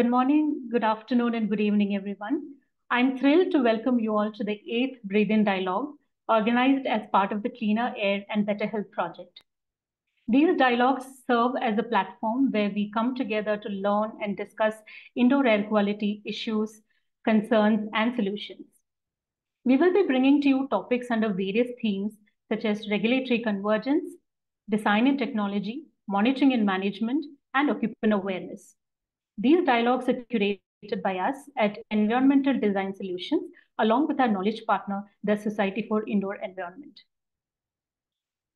Good morning, good afternoon, and good evening, everyone. I'm thrilled to welcome you all to the 8th Breathe-In Dialogue, organized as part of the Cleaner Air and Better Health Project. These dialogues serve as a platform where we come together to learn and discuss indoor air quality issues, concerns, and solutions. We will be bringing to you topics under various themes such as regulatory convergence, design and technology, monitoring and management, and occupant awareness. These dialogues are curated by us at Environmental Design Solutions, along with our knowledge partner, the Society for Indoor Environment.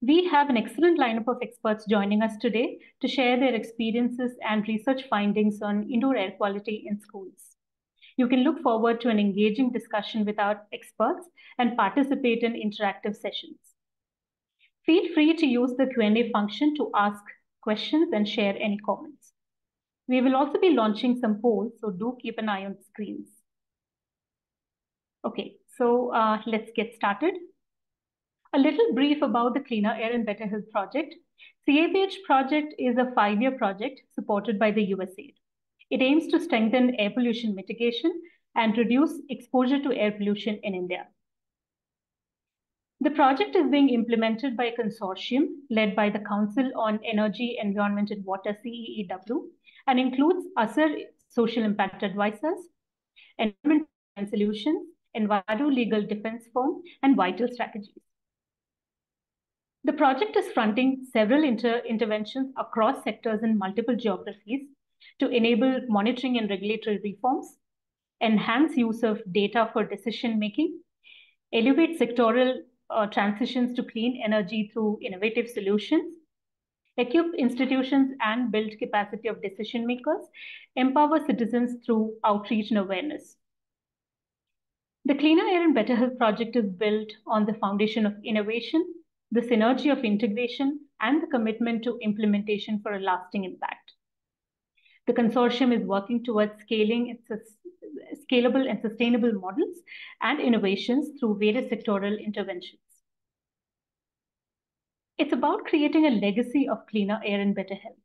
We have an excellent lineup of experts joining us today to share their experiences and research findings on indoor air quality in schools. You can look forward to an engaging discussion with our experts and participate in interactive sessions. Feel free to use the Q&A function to ask questions and share any comments. We will also be launching some polls, so do keep an eye on the screens. Okay, so let's get started. A little brief about the Cleaner Air and Better Health project. CABH project is a 5-year project supported by the USAID. It aims to strengthen air pollution mitigation and reduce exposure to air pollution in India. The project is being implemented by a consortium led by the Council on Energy, Environment and Water, CEEW, and includes USAID Social Impact Advisors, Environment Solutions, Enviro Legal Defense Firm, and Vital Strategies. The project is fronting several interventions across sectors in multiple geographies to enable monitoring and regulatory reforms, enhance use of data for decision-making, elevate sectoral transitions to clean energy through innovative solutions, equip institutions and build capacity of decision makers, empower citizens through outreach and awareness. The Cleaner Air and Better Health project is built on the foundation of innovation, the synergy of integration, and the commitment to implementation for a lasting impact. The consortium is working towards scaling its scalable and sustainable models and innovations through various sectoral interventions. It's about creating a legacy of cleaner air and better health.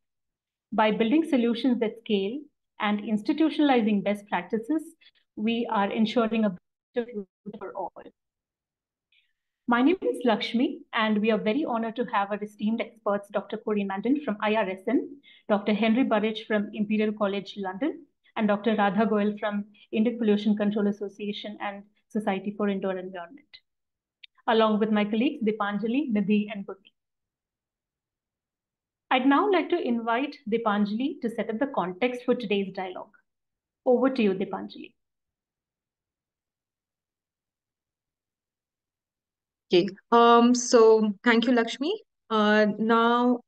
By building solutions that scale and institutionalizing best practices, we are ensuring a better future for all. My name is Lakshmi, and we are very honored to have our esteemed experts, Dr. Corinne Mandin from IRSN, Dr. Henry Burridge from Imperial College London, and Dr. Radha Goyal from Indian Pollution Control Association and Society for Indoor Environment, along with my colleagues Dipanjali, Nidhi, and Burri. I'd now like to invite Dipanjali to set up the context for today's dialogue. Over to you, Dipanjali. Okay. So thank you, Lakshmi. Now,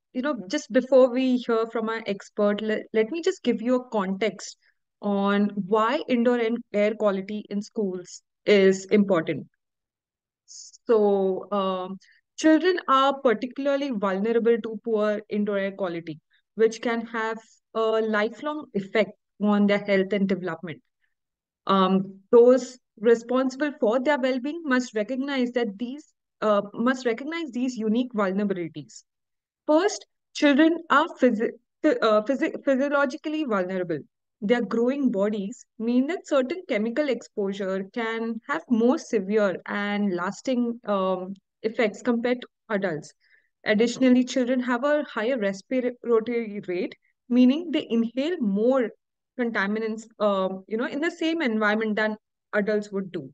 just before we hear from our expert, let me just give you a context on why indoor air quality in schools is important. So, children are particularly vulnerable to poor indoor air quality, which can have a lifelong effect on their health and development. Those responsible for their well-being must recognize these unique vulnerabilities. First, children are physiologically vulnerable. Their growing bodies mean that certain chemical exposure can have more severe and lasting effects compared to adults. Additionally, children have a higher respiratory rate, meaning they inhale more contaminants, in the same environment than adults would do.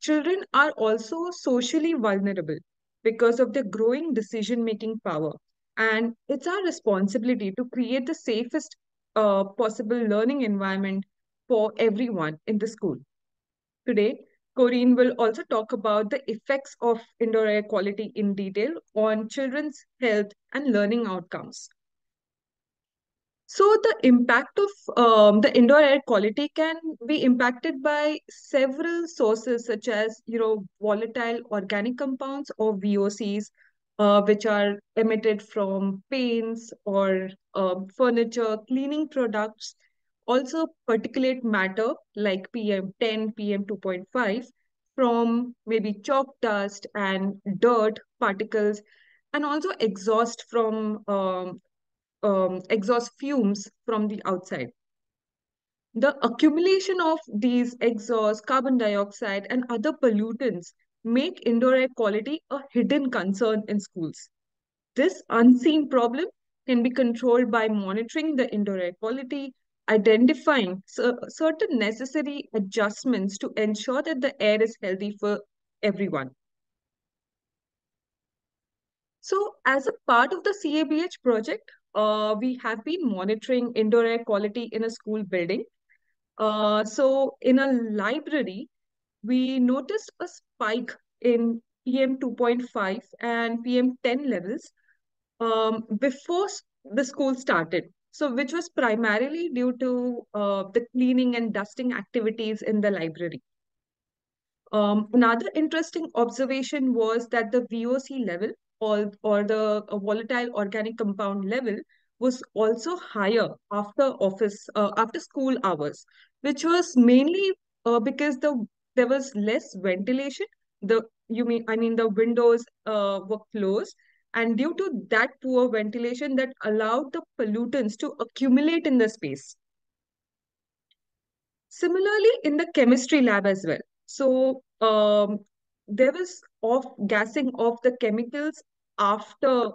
Children are also socially vulnerable because of their growing decision-making power. And it's our responsibility to create the safest possible learning environment for everyone in the school. Today, Corinne will also talk about the effects of indoor air quality in detail on children's health and learning outcomes. So the impact of the indoor air quality can be impacted by several sources such as, volatile organic compounds or VOCs, which are emitted from paints or furniture, cleaning products, also particulate matter like PM10, PM2.5 from maybe chalk dust and dirt particles, and also exhaust from exhaust fumes from the outside. The accumulation of these exhaust, carbon dioxide, and other pollutants make indoor air quality a hidden concern in schools. This unseen problem can be controlled by monitoring the indoor air quality, identifying certain necessary adjustments to ensure that the air is healthy for everyone. So, as a part of the CABH project, we have been monitoring indoor air quality in a school building. So, in a library, we noticed a spike in PM 2.5 and PM 10 levels before the school started. So, which was primarily due to the cleaning and dusting activities in the library. Another interesting observation was that the VOC level or the volatile organic compound level was also higher after school hours, which was mainly because there was less ventilation. The windows were closed, and due to that poor ventilation, that allowed the pollutants to accumulate in the space. Similarly, in the chemistry lab as well. So there was off gassing of the chemicals after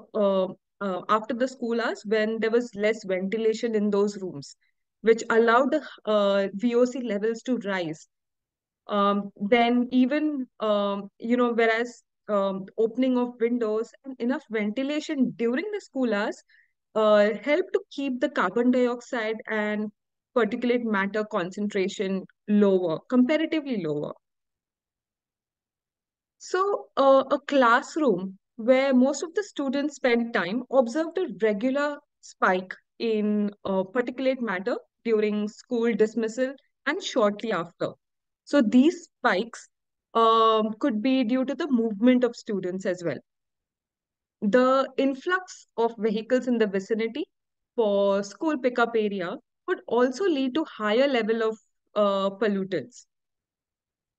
after the school hours when there was less ventilation in those rooms, which allowed the VOC levels to rise. Then even whereas opening of windows and enough ventilation during the school hours help to keep the carbon dioxide and particulate matter concentration lower, comparatively lower. So a classroom where most of the students spend time observed a regular spike in particulate matter during school dismissal and shortly after. So these spikes could be due to the movement of students as well. The influx of vehicles in the vicinity for school pickup area could also lead to higher level of pollutants.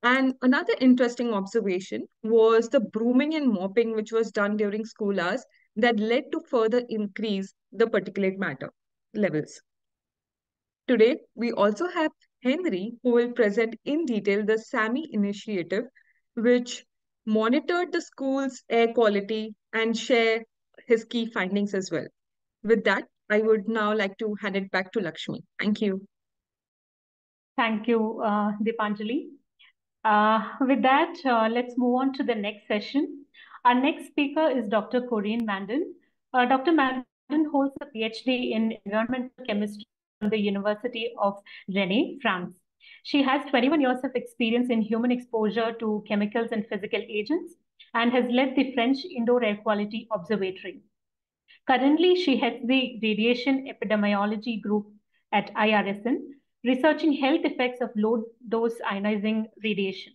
And another interesting observation was the brooming and mopping which was done during school hours that led to further increase the particulate matter levels. Today, we also have Henry, who will present in detail the SAMI initiative, which monitored the school's air quality and share his key findings as well. With that, I would now like to hand it back to Lakshmi. Thank you. Thank you, Deepanjali. With that, let's move on to the next session. Our next speaker is Dr. Corinne Mandin. Dr. Mandin holds a PhD in environmental chemistry from the University of Rennes, France. She has 21 years of experience in human exposure to chemicals and physical agents and has led the French Indoor Air Quality Observatory. Currently, she heads the Radiation Epidemiology Group at IRSN, researching health effects of low-dose ionizing radiation.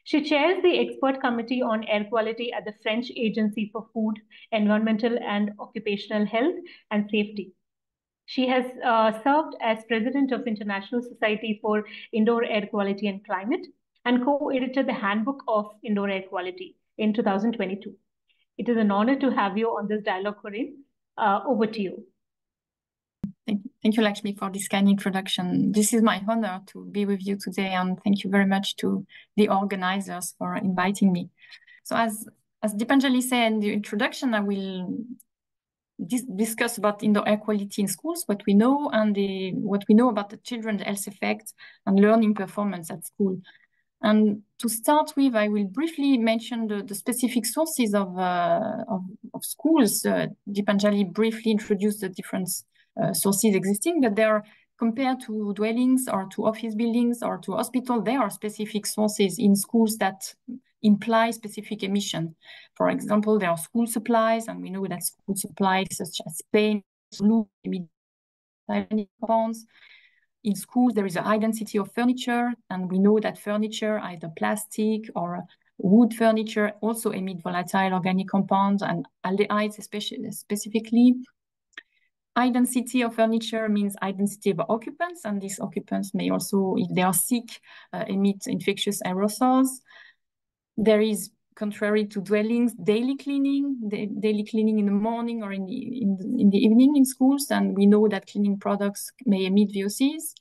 She chairs the expert committee on air quality at the French Agency for Food, Environmental and Occupational Health and Safety. She has served as president of International Society for Indoor Air Quality and Climate and co-edited the Handbook of Indoor Air Quality in 2022. It is an honor to have you on this dialogue, Corinne. Over to you. Thank you, Lakshmi, for this kind introduction. This is my honor to be with you today, and thank you very much to the organizers for inviting me. So as Deepanjali said in the introduction, I will discuss about indoor air quality in schools, what we know, and what we know about the children's health effects and learning performance at school. And to start with, I will briefly mention the specific sources of schools. Deepanjali briefly introduced the different sources existing, but they are compared to dwellings or to office buildings or to hospital. There are specific sources in schools that imply specific emission. For example, there are school supplies, and we know that school supplies such as paint, glue, emit compounds. In schools, there is a high density of furniture, and we know that furniture, either plastic or wood furniture, also emit volatile organic compounds and aldehydes, specifically. High density of furniture means high density of occupants, and these occupants may also, if they are sick, emit infectious aerosols. There is, contrary to dwellings, daily cleaning in the morning or in the evening in schools, and we know that cleaning products may emit VOCs.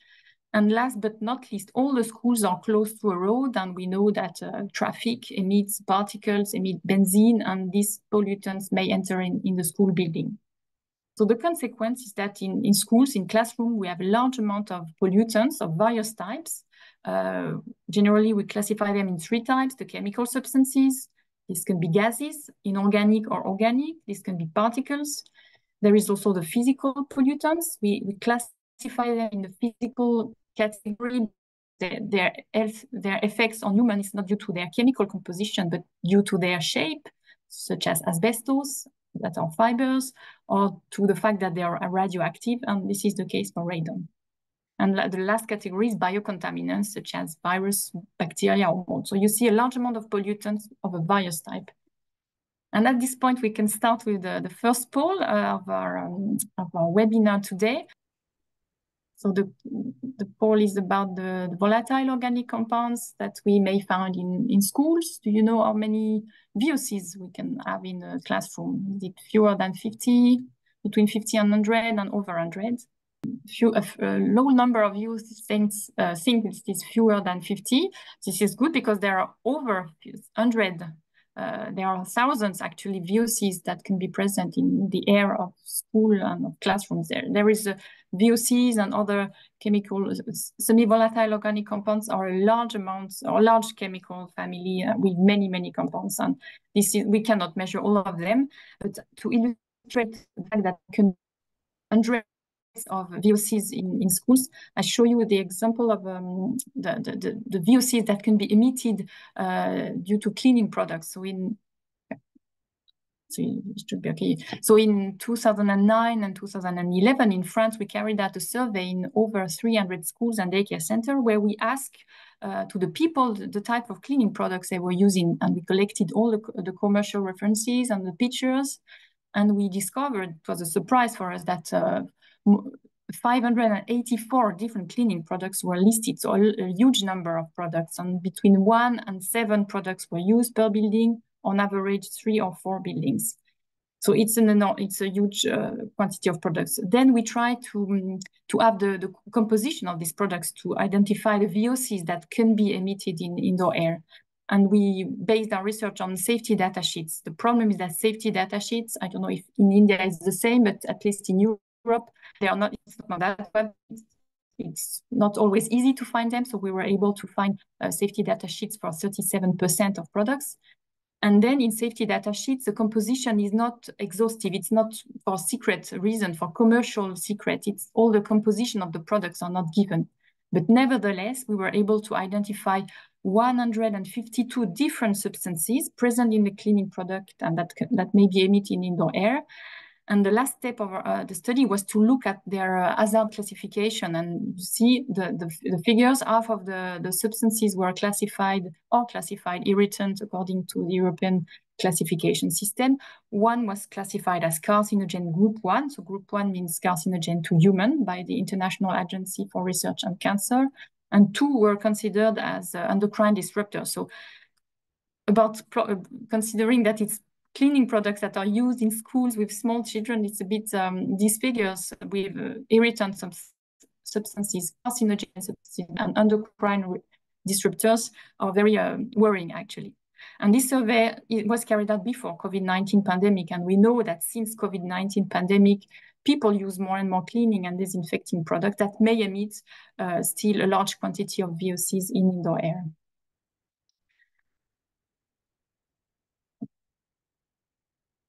And last but not least, all the schools are close to a road, and we know that traffic emits particles, emit benzene, and these pollutants may enter in the school building. So the consequence is that in schools, in classrooms, we have a large amount of pollutants of various types. Generally, we classify them in 3 types: the chemical substances, this can be gases, inorganic or organic, this can be particles. There is also the physical pollutants. We classify them in the physical category. Their effects on humans is not due to their chemical composition, but due to their shape, such as asbestos, that are fibers, or to the fact that they are radioactive, and this is the case for radon. And the last category is biocontaminants, such as virus, bacteria, or mold. So you see a large amount of pollutants of a virus type. And at this point, we can start with the first poll of our webinar today. So the poll is about the volatile organic compounds that we may find in schools. Do you know how many VOCs we can have in a classroom? Is it fewer than 50, between 50 and 100, and over 100? A low number of you think it is fewer than 50. This is good because there are over 100. There are thousands, actually, VOCs that can be present in the air of school and of classrooms. There is VOCs and other chemical semi-volatile organic compounds are a large amounts or large chemical family with many compounds, and we cannot measure all of them. But to illustrate the fact that can hundreds of VOCs in schools, I show you the example of the VOCs that can be emitted due to cleaning products. So it should be okay. So in 2009 and 2011 in France, we carried out a survey in over 300 schools and daycare centers where we asked to the people the type of cleaning products they were using, and we collected all the commercial references and the pictures, and we discovered, it was a surprise for us, that 584 different cleaning products were listed, so a huge number of products, and between 1 and 7 products were used per building, on average 3 or 4 buildings. So it's a huge quantity of products. Then we try to have the composition of these products to identify the VOCs that can be emitted in indoor air. And we based our research on safety data sheets. The problem is that safety data sheets, I don't know if in India it's the same, but at least in Europe, they are not, it's not that bad. It's not always easy to find them. So we were able to find safety data sheets for 37% of products. And then in safety data sheets, the composition is not exhaustive. It's not for secret reason, for commercial secret. It's all the composition of the products are not given. But nevertheless, we were able to identify 152 different substances present in the cleaning product and that may be emitted in indoor air. And the last step of the study was to look at their hazard classification, and you see the figures. Half of the substances were classified irritant according to the European classification system. One was classified as carcinogen group 1. So group 1 means carcinogen to human by the International Agency for Research on Cancer. And 2 were considered as endocrine disruptors. So about considering that it's cleaning products that are used in schools with small children, it's a bit, these figures with irritant substances, carcinogen substances, and endocrine disruptors are very worrying, actually. And this survey was carried out before COVID-19 pandemic, and we know that since COVID-19 pandemic, people use more and more cleaning and disinfecting products that may emit still a large quantity of VOCs in indoor air.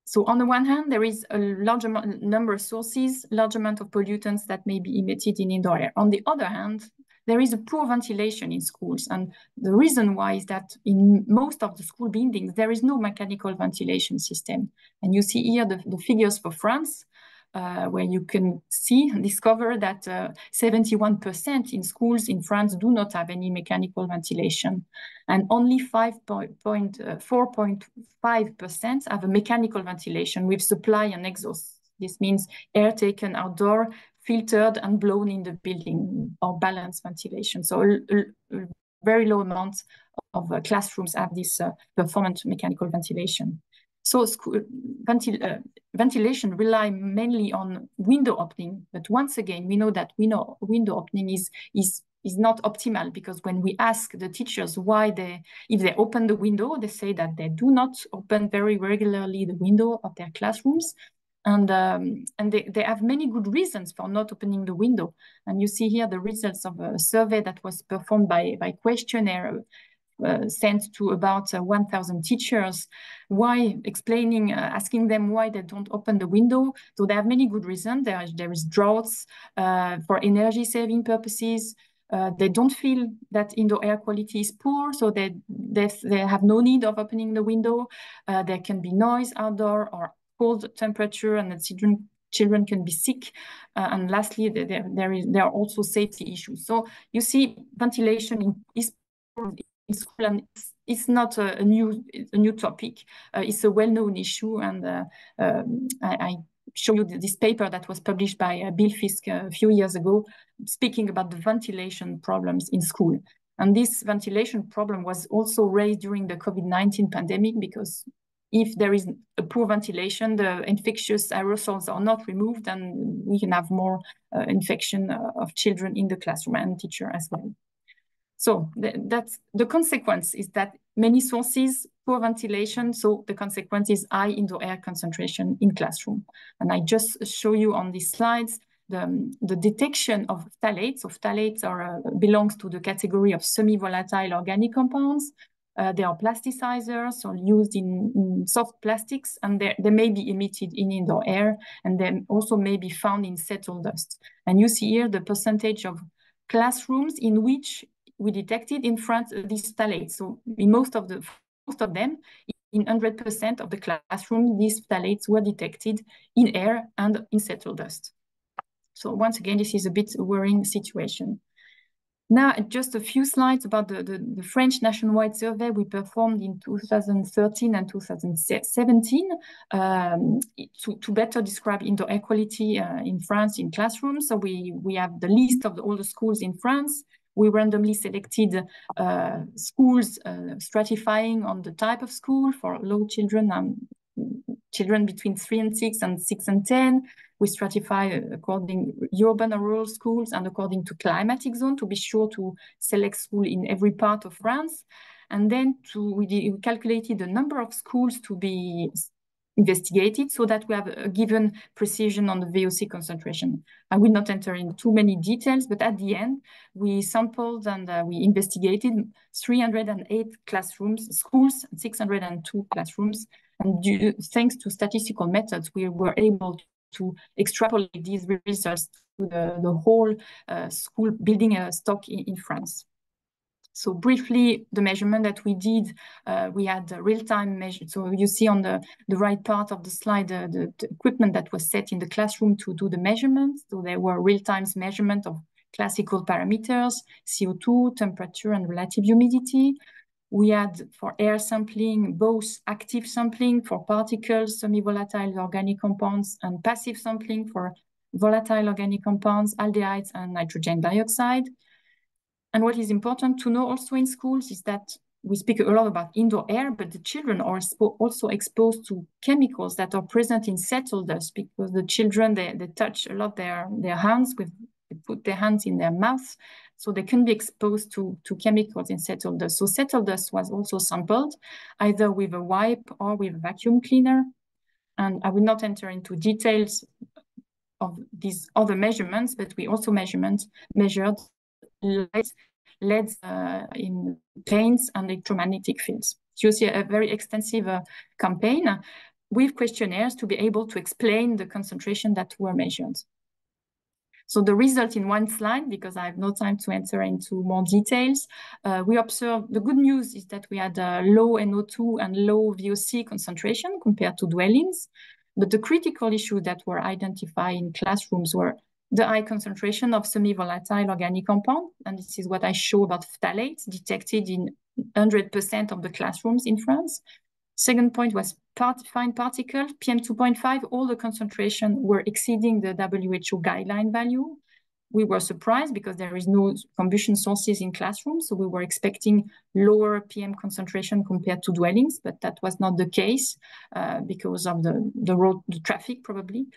So on the one hand, there is a large number of sources, large amount of pollutants that may be emitted in indoor air. On the other hand, there is a poor ventilation in schools. And the reason why is that in most of the school buildings, there is no mechanical ventilation system. And you see here the figures for France, where you can see and discover that 71% in schools in France do not have any mechanical ventilation. And only 4.5% have a mechanical ventilation with supply and exhaust. This means air taken outdoor, filtered and blown in the building, or balanced ventilation. So a very low amount of classrooms have this performant mechanical ventilation. So ventilation rely mainly on window opening, but once again, we know that window opening is is not optimal, because when we ask the teachers why if they open the window, they say that they do not open very regularly the window of their classrooms. And they have many good reasons for not opening the window. And you see here the results of a survey that was performed by questionnaire sent to about 1,000 teachers, asking them why they don't open the window. So they have many good reasons. There is droughts for energy saving purposes. They don't feel that indoor air quality is poor, so they have no need of opening the window. There can be noise outdoor or cold temperature, and the children can be sick. And lastly, there are also safety issues. So you see, ventilation is in school, and it's not a new topic. It's a well-known issue, and I show you this paper that was published by Bill Fisk a few years ago, speaking about the ventilation problems in school. And this ventilation problem was also raised during the COVID-19 pandemic, because if there is a poor ventilation, the infectious aerosols are not removed, and we can have more infection of children in the classroom and teacher as well. So that's the consequence, is that many sources, poor ventilation, so the consequence is high indoor air concentration in classroom. And I just show you on these slides the detection of phthalates. So phthalates belongs to the category of semi-volatile organic compounds. They are plasticizers, or used in soft plastics, and they may be emitted in indoor air, and they also may be found in settled dust. And you see here the percentage of classrooms in which we detected in France these phthalates. So in most of them, in 100% of the classroom, these phthalates were detected in air and in settled dust. So once again, this is a bit worrying situation. Now, just a few slides about the French nationwide survey we performed in 2013 and 2017 to better describe indoor air quality in France in classrooms. So we have the list of all the schools in France. We randomly selected schools stratifying on the type of school for low children, children between 3 and 6 and 6 and 10. We stratify according urban or rural schools and according to climatic zone, to be sure to select school in every part of France. And then we calculated the number of schools to be investigated, so that we have a given precision on the VOC concentration. I will not enter in too many details, but at the end, we sampled and we investigated 308 schools, 602 classrooms. And thanks to statistical methods, we were able to extrapolate these results to the whole school building stock in France. So briefly, the measurement that we did, we had real-time measure. So you see on the right part of the slide, the equipment that was set in the classroom to do the measurements. So there were real-time measurement of classical parameters, CO2, temperature, and relative humidity. We had, for air sampling, both active sampling for particles, semi-volatile organic compounds, and passive sampling for volatile organic compounds, aldehydes, and nitrogen dioxide. And what is important to know also in schools is that we speak a lot about indoor air, but the children are also exposed to chemicals that are present in settled dust, because the children, they touch a lot their hands, they put their hands in their mouth, so they can be exposed to chemicals in settled dust. So settled dust was also sampled, either with a wipe or with a vacuum cleaner. And I will not enter into details of these other measurements, but we also measured LEDs in planes and electromagnetic fields. So you see a very extensive campaign with questionnaires to be able to explain the concentration that were measured. So the result in one slide, because I have no time to enter into more details, we observed the good news is that we had low NO2 and low VOC concentration compared to dwellings. But the critical issues that were identified in classrooms were the high concentration of semi-volatile organic compound, and this is what I show about phthalates detected in 100% of the classrooms in France. Second point was fine particles, PM2.5, all the concentration were exceeding the WHO guideline value. We were surprised because there is no combustion sources in classrooms, so we were expecting lower PM concentration compared to dwellings, but that was not the case because of the road, the traffic probably.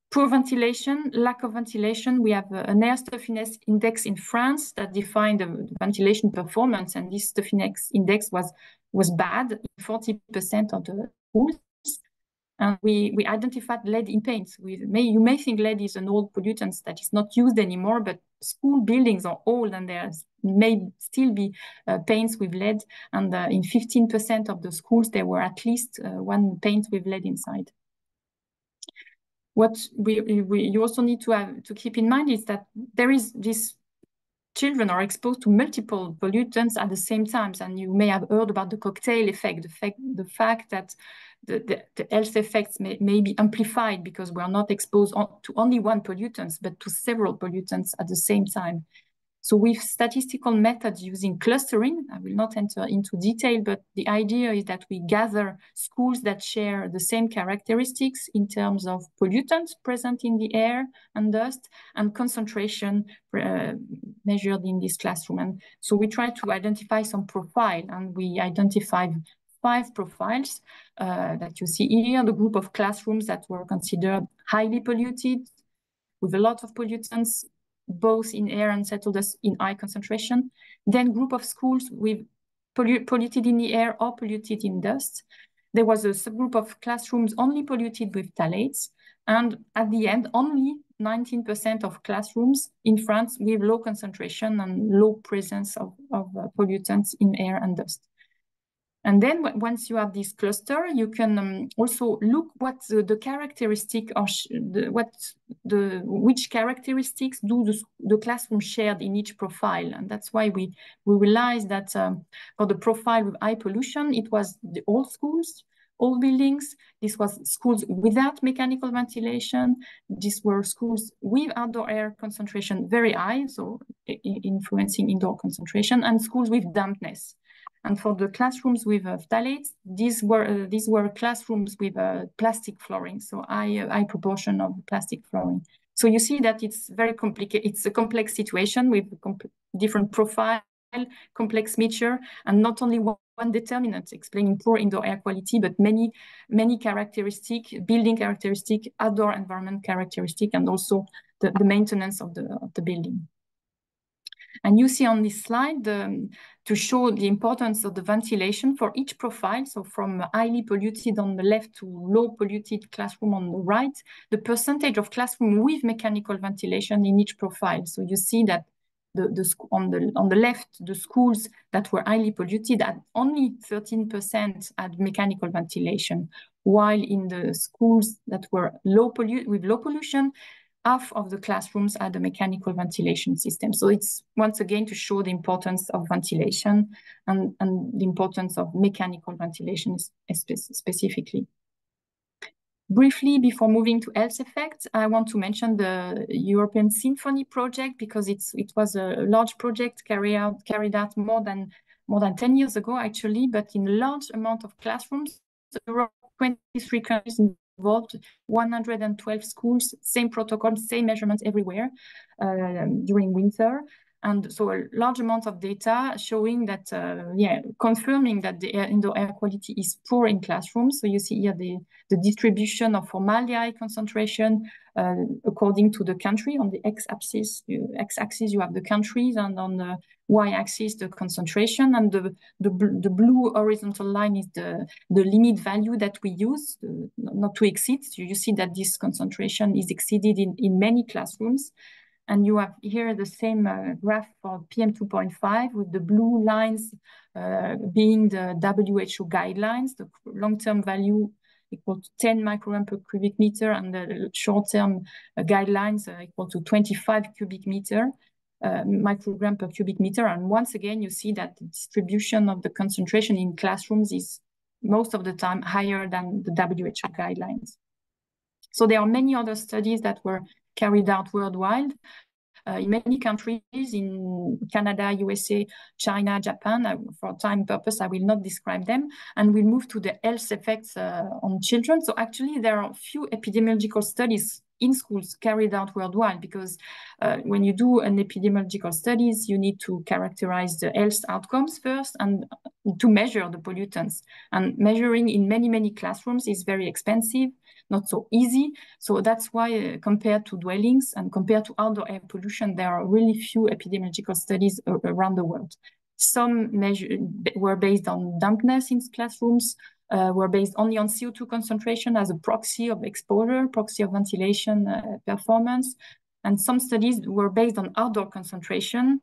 Poor ventilation, lack of ventilation. We have an air stuffiness index in France that defined the ventilation performance, and this stuffiness index was bad in 40% of the schools. And we identified lead in paints. You may think lead is an old pollutant that is not used anymore, but school buildings are old and there may still be paints with lead. And in 15% of the schools, there were at least one paint with lead inside. What you also need to keep in mind is that there is this children are exposed to multiple pollutants at the same time, and you may have heard about the cocktail effect, the fact that the health effects may be amplified because we are not exposed to only one pollutant, but to several pollutants at the same time. So with statistical methods using clustering, I will not enter into detail, but the idea is that we gather schools that share the same characteristics in terms of pollutants present in the air and dust and concentration measured in this classroom. And so we try to identify some profile, and we identified 5 profiles that you see here, the group of classrooms that were considered highly polluted with a lot of pollutants, both in air and settled dust in high concentration. Then group of schools with polluted in the air or polluted in dust. There was a subgroup of classrooms only polluted with phthalates. And at the end, only 19% of classrooms in France with low concentration and low presence of pollutants in air and dust. And then once you have this cluster, you can also look what the characteristic or which characteristics do the classroom shared in each profile. And that's why we realized that for the profile with high pollution, it was the old schools, old buildings. This was schools without mechanical ventilation. These were schools with outdoor air concentration very high, so influencing indoor concentration, and schools with dampness. And for the classrooms with phthalates, these were classrooms with plastic flooring, so high proportion of plastic flooring. So you see that it's very complicated. It's a complex situation with different profile, complex mixture, and not only one determinant explaining poor indoor air quality, but many characteristic, building characteristic, outdoor environment characteristic, and also the maintenance of the building. And you see on this slide to show the importance of the ventilation for each profile. So from highly polluted on the left to low polluted classroom on the right, the percentage of classroom with mechanical ventilation in each profile. So you see that on the left, the schools that were highly polluted had only 13% had mechanical ventilation, while in the schools that were with low pollution, half of the classrooms had a mechanical ventilation system. So it's once again to show the importance of ventilation and the importance of mechanical ventilation specifically. Briefly, before moving to health effects, I want to mention the European Symphony project, because it was a large project carried out more than 10 years ago, actually, but in a large amount of classrooms. 23 countries involved, 112 schools, same protocol, same measurements everywhere during winter. And so a large amount of data showing that, confirming that the indoor air quality is poor in classrooms. So you see here the distribution of formaldehyde concentration according to the country. On the x-axis you have the countries, and on the y-axis the concentration, and the blue horizontal line is the limit value that we use not to exceed. So you see that this concentration is exceeded in many classrooms. And you have here the same graph for PM2.5 with the blue lines being the WHO guidelines, the long-term value equal to 10 microgram per cubic meter, and the short-term guidelines equal to 25 microgram per cubic meter. And once again, you see that the distribution of the concentration in classrooms is most of the time higher than the WHO guidelines. So there are many other studies that were carried out worldwide in many countries, in Canada, USA, China, Japan. For time purpose, I will not describe them, and we'll move to the health effects on children. So actually, there are a few epidemiological studies in schools carried out worldwide, because when you do an epidemiological studies, you need to characterize the health outcomes first and to measure the pollutants. And measuring in many classrooms is very expensive, not so easy. So that's why compared to dwellings and compared to outdoor air pollution, there are really few epidemiological studies around the world. Some were based on dampness in classrooms, were based only on CO2 concentration as a proxy of exposure, proxy of ventilation performance. And some studies were based on outdoor concentration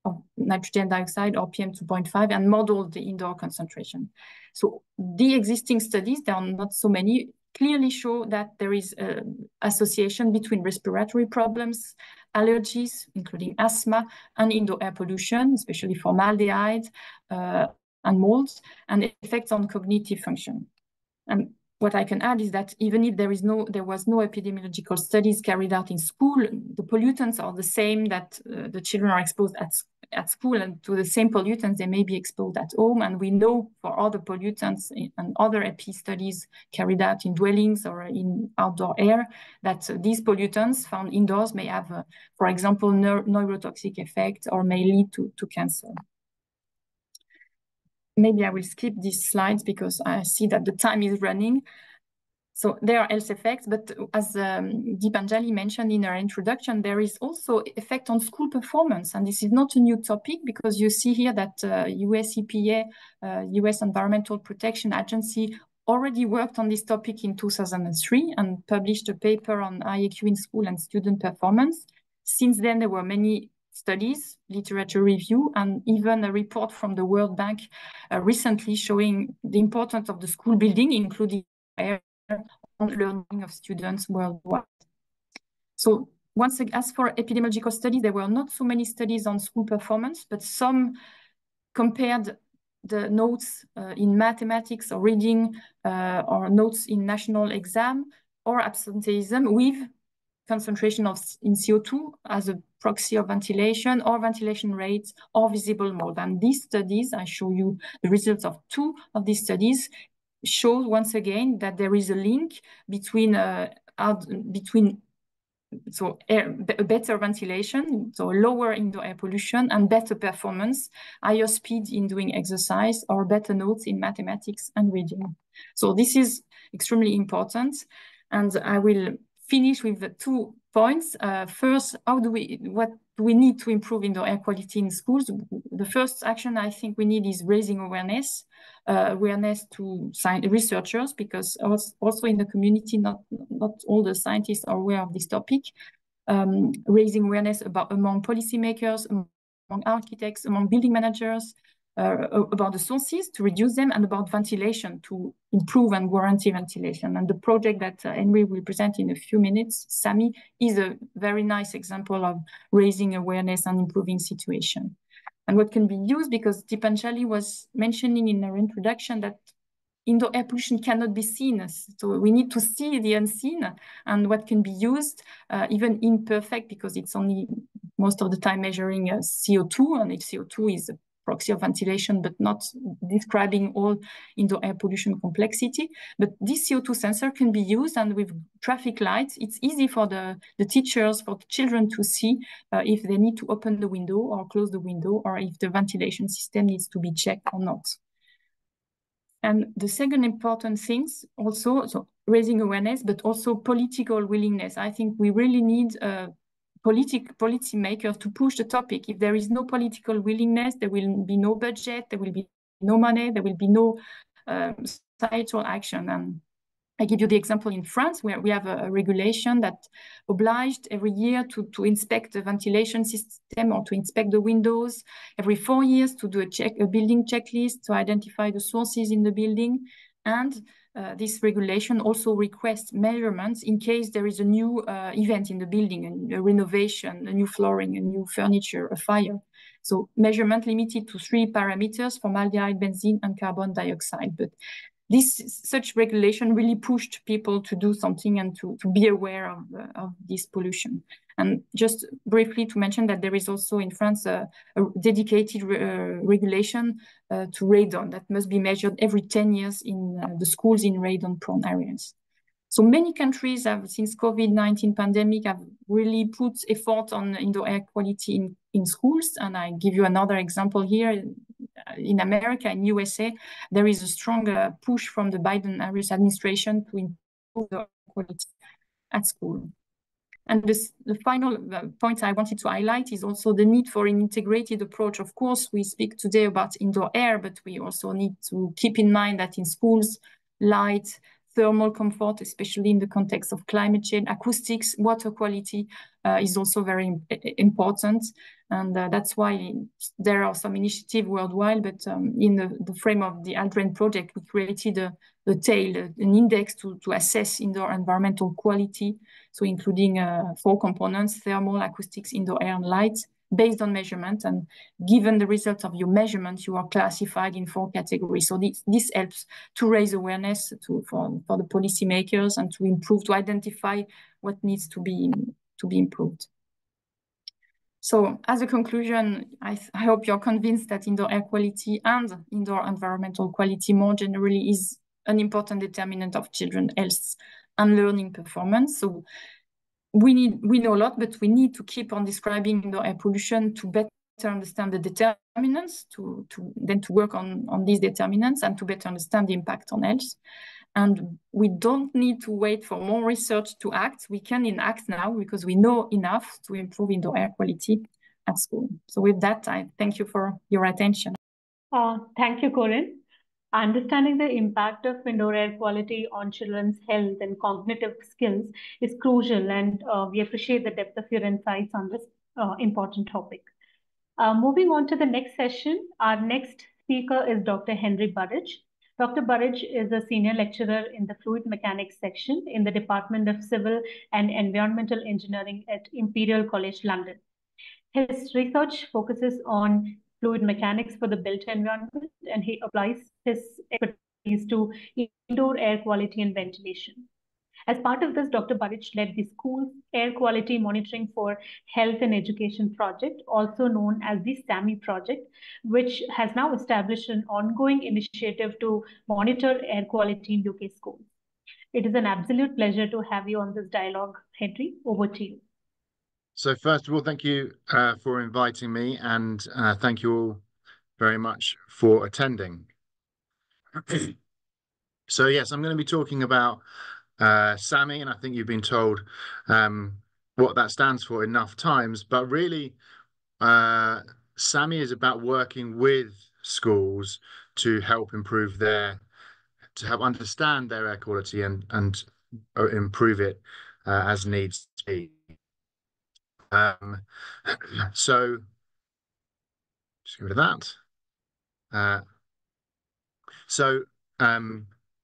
of nitrogen dioxide or PM2.5 and modeled the indoor concentration. So the existing studies, there are not so many, clearly show that there is an association between respiratory problems, allergies, including asthma, and indoor air pollution, especially formaldehyde and molds, and effects on cognitive function. And what I can add is that even if there was no epidemiological studies carried out in school, the pollutants are the same that the children are exposed at school, and to the same pollutants they may be exposed at home. And we know for other pollutants and other EPI studies carried out in dwellings or in outdoor air that these pollutants found indoors may have, for example, neurotoxic effect or may lead to cancer. Maybe I will skip these slides because I see that the time is running. So there are health effects, but as Deepanjali mentioned in her introduction, there is also effect on school performance. And this is not a new topic because you see here that US EPA, US Environmental Protection Agency, already worked on this topic in 2003 and published a paper on IAQ in school and student performance. Since then, there were many studies, literature review, and even a report from the World Bank recently showing the importance of the school building, including air on learning of students worldwide. So once again, as for epidemiological studies, there were not so many studies on school performance, but some compared the notes in mathematics or reading or notes in national exam or absenteeism with concentration in CO2 as a proxy of ventilation or ventilation rates or visible mold. And these studies, I show you the results of 2 of these studies, show once again that there is a link between better ventilation, so lower indoor air pollution, and better performance, higher speed in doing exercise, or better notes in mathematics and reading. So this is extremely important, and I will finish with the 2 points. First, what do we need to improve indoor air quality in schools? The first action I think we need is raising awareness to researchers, because also in the community, not all the scientists are aware of this topic. Raising awareness among policymakers, among architects, among building managers, about the sources to reduce them, and about ventilation to improve and guarantee ventilation. And the project that Henry will present in a few minutes, SAMI, is a very nice example of raising awareness and improving situation. And what can be used, because Deepanjali was mentioning in her introduction that indoor air pollution cannot be seen. So we need to see the unseen, and what can be used, even imperfect, because it's only most of the time measuring CO2, and if CO2 is a proxy of ventilation, but not describing all indoor air pollution complexity. But this CO2 sensor can be used, and with traffic lights, it's easy for the teachers, for the children to see if they need to open the window or close the window, or if the ventilation system needs to be checked or not. And the second important things also, so raising awareness, but also political willingness. I think we really need policymakers to push the topic. If there is no political willingness, there will be no budget, there will be no money, there will be no societal action. And I give you the example in France, where we have a regulation that obliged every year to inspect the ventilation system or to inspect the windows, every 4 years to do a building checklist to identify the sources in the building. And this regulation also requests measurements in case there is a new event in the building, a renovation, a new flooring, a new furniture, a fire. So measurement limited to 3 parameters: formaldehyde, benzene, and carbon dioxide. But such regulation really pushed people to do something and to be aware of this pollution. And just briefly to mention that there is also in France a dedicated regulation to radon that must be measured every 10 years in the schools in radon-prone areas. So many countries have, since COVID-19 pandemic, have really put effort on indoor air quality in schools. And I give you another example here. In America, in USA, there is a strong push from the Biden-Harris administration to improve the air quality at school. And the final point I wanted to highlight is also the need for an integrated approach. Of course, we speak today about indoor air, but we also need to keep in mind that in schools, light, thermal comfort, especially in the context of climate change, acoustics, water quality is also very important. And that's why there are some initiatives worldwide, but in the frame of the ALDREN project, we created an index to assess indoor environmental quality. So including 4 components: thermal, acoustics, indoor air, and light, based on measurement. And given the results of your measurements, you are classified in 4 categories. So this helps to raise awareness for the policymakers and to identify what needs to be improved. So as a conclusion, I hope you're convinced that indoor air quality and indoor environmental quality more generally is an important determinant of children's health and learning performance. So we know a lot, but we need to keep on describing indoor air pollution to better understand the determinants, to work on these determinants and to better understand the impact on health. And we don't need to wait for more research to act. We can act now because we know enough to improve indoor air quality at school. So with that, I thank you for your attention. Thank you, Corinne. Understanding the impact of indoor air quality on children's health and cognitive skills is crucial, and we appreciate the depth of your insights on this important topic. Moving on to the next session, our next speaker is Dr. Henry Burridge. Dr. Burridge is a senior lecturer in the Fluid Mechanics section in the Department of Civil and Environmental Engineering at Imperial College London. His research focuses on fluid mechanics for the built environment, and he applies his expertise to indoor air quality and ventilation. As part of this, Dr. Burridge led the School Air Quality Monitoring for Health and Education project, also known as the SAMI project, which has now established an ongoing initiative to monitor air quality in UK schools. It is an absolute pleasure to have you on this dialogue, Henry. Over to you. So first of all, thank you for inviting me, and thank you all very much for attending. So yes, I'm going to be talking about SAMI, and I think you've been told what that stands for enough times, but really SAMI is about working with schools to help improve to help understand their air quality and improve it as needs to be. So just go to that.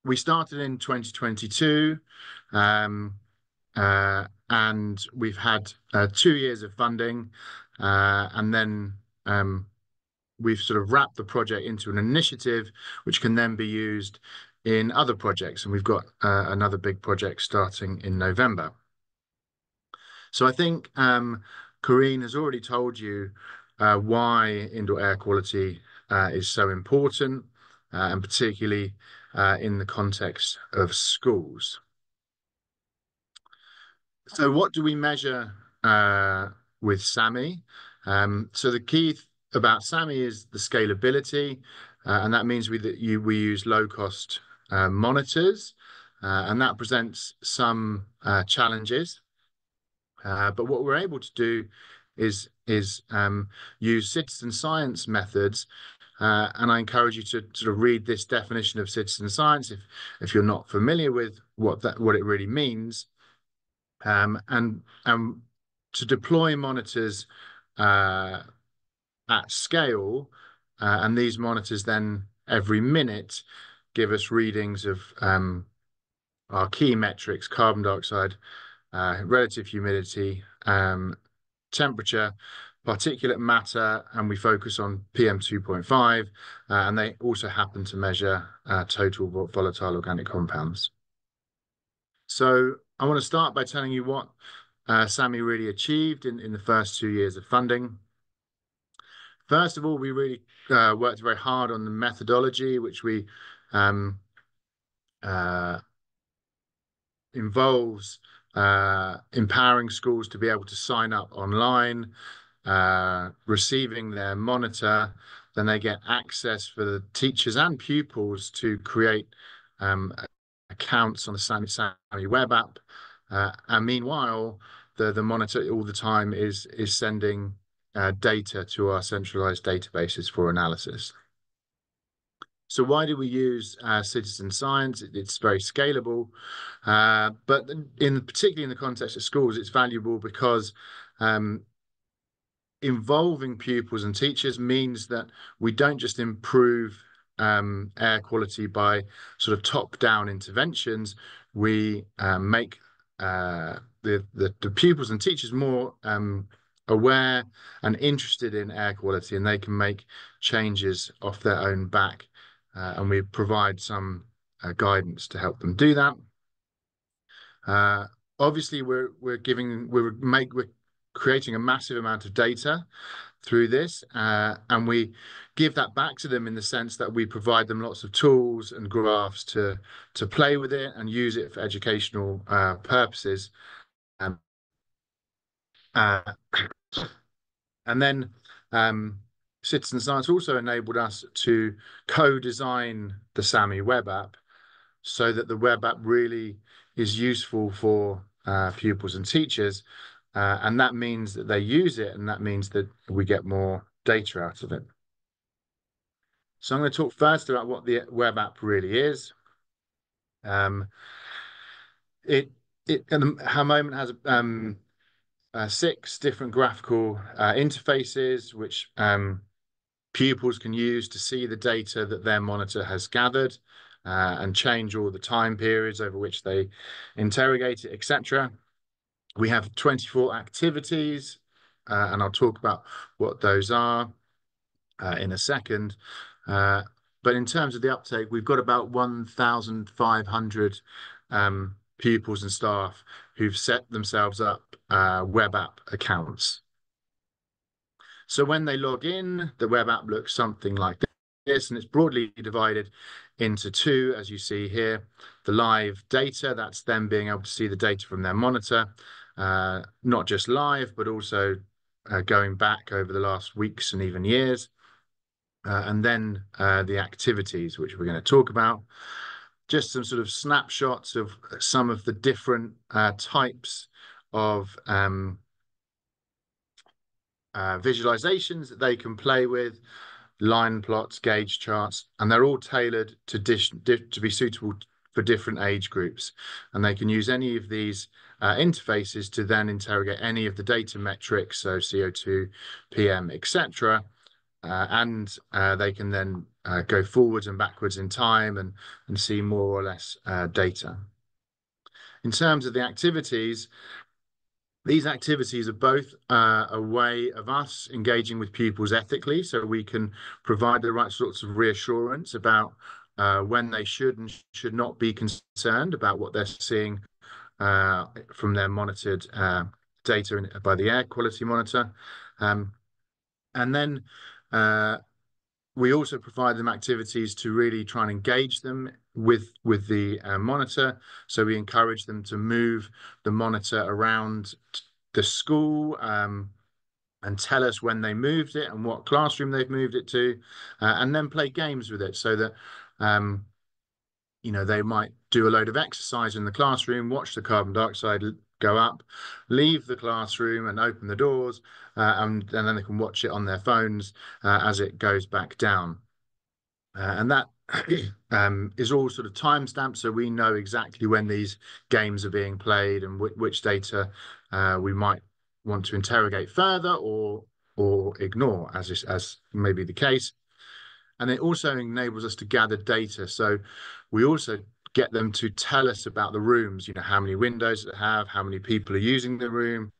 We started in 2022, and we've had 2 years of funding, and then we've sort of wrapped the project into an initiative which can then be used in other projects, and we've got another big project starting in November. So I think Corinne has already told you why indoor air quality is so important, and particularly in the context of schools. So what do we measure with SAMI? So the key about SAMI is the scalability, and that means we use low-cost monitors, and that presents some challenges. But what we're able to do is use citizen science methods, and I encourage you to sort of read this definition of citizen science if you're not familiar with what it really means, and to deploy monitors at scale, and these monitors then every minute give us readings of our key metrics: carbon dioxide, relative humidity, temperature, particulate matter, and we focus on PM2.5, and they also happen to measure total volatile organic compounds. So I want to start by telling you what SAMI really achieved in the first 2 years of funding. First of all, we really worked very hard on the methodology, which we involves empowering schools to be able to sign up online, receiving their monitor. Then they get access for the teachers and pupils to create accounts on the SAMI web app. And meanwhile, the monitor all the time is sending data to our centralized databases for analysis. So why do we use citizen science? It's very scalable, but particularly in the context of schools, it's valuable because involving pupils and teachers means that we don't just improve air quality by sort of top-down interventions. We make the pupils and teachers more aware and interested in air quality, and they can make changes off their own back. And we provide some guidance to help them do that. Obviously, we're creating a massive amount of data through this, and we give that back to them in the sense that we provide them lots of tools and graphs to play with it and use it for educational purposes. And then citizen science also enabled us to co-design the SAMI web app so that the web app really is useful for pupils and teachers. And that means that they use it, and that means that we get more data out of it. So I'm going to talk first about what the web app really is. Our moment has 6 different graphical interfaces, which pupils can use to see the data that their monitor has gathered and change all the time periods over which they interrogate it, etc. We have 24 activities, and I'll talk about what those are in a second. But in terms of the uptake, we've got about 1,500 pupils and staff who've set themselves up web app accounts. So when they log in, the web app looks something like this, and it's broadly divided into 2, as you see here. The live data, that's them being able to see the data from their monitor, not just live, but also going back over the last weeks and even years. And then the activities, which we're going to talk about. Just some sort of snapshots of some of the different types of visualizations that they can play with, line plots, gauge charts, and they're all tailored to be suitable for different age groups. And they can use any of these interfaces to then interrogate any of the data metrics, so CO2, PM, etc. And they can then go forwards and backwards in time and see more or less data. In terms of the activities, these activities are both a way of us engaging with pupils ethically, so we can provide the right sorts of reassurance about when they should and should not be concerned about what they're seeing from their monitored data by the air quality monitor. And then we also provide them activities to really try and engage them with the monitor. So we encourage them to move the monitor around the school and tell us when they moved it and what classroom they've moved it to, and then play games with it so that they might do a load of exercise in the classroom, watch the carbon dioxide go up, leave the classroom and open the doors, and then they can watch it on their phones as it goes back down. And that is all sort of time-stamped, so we know exactly when these games are being played and which data we might want to interrogate further or ignore, as may be the case. And it also enables us to gather data. So we also get them to tell us about the rooms, how many windows they have, how many people are using the room,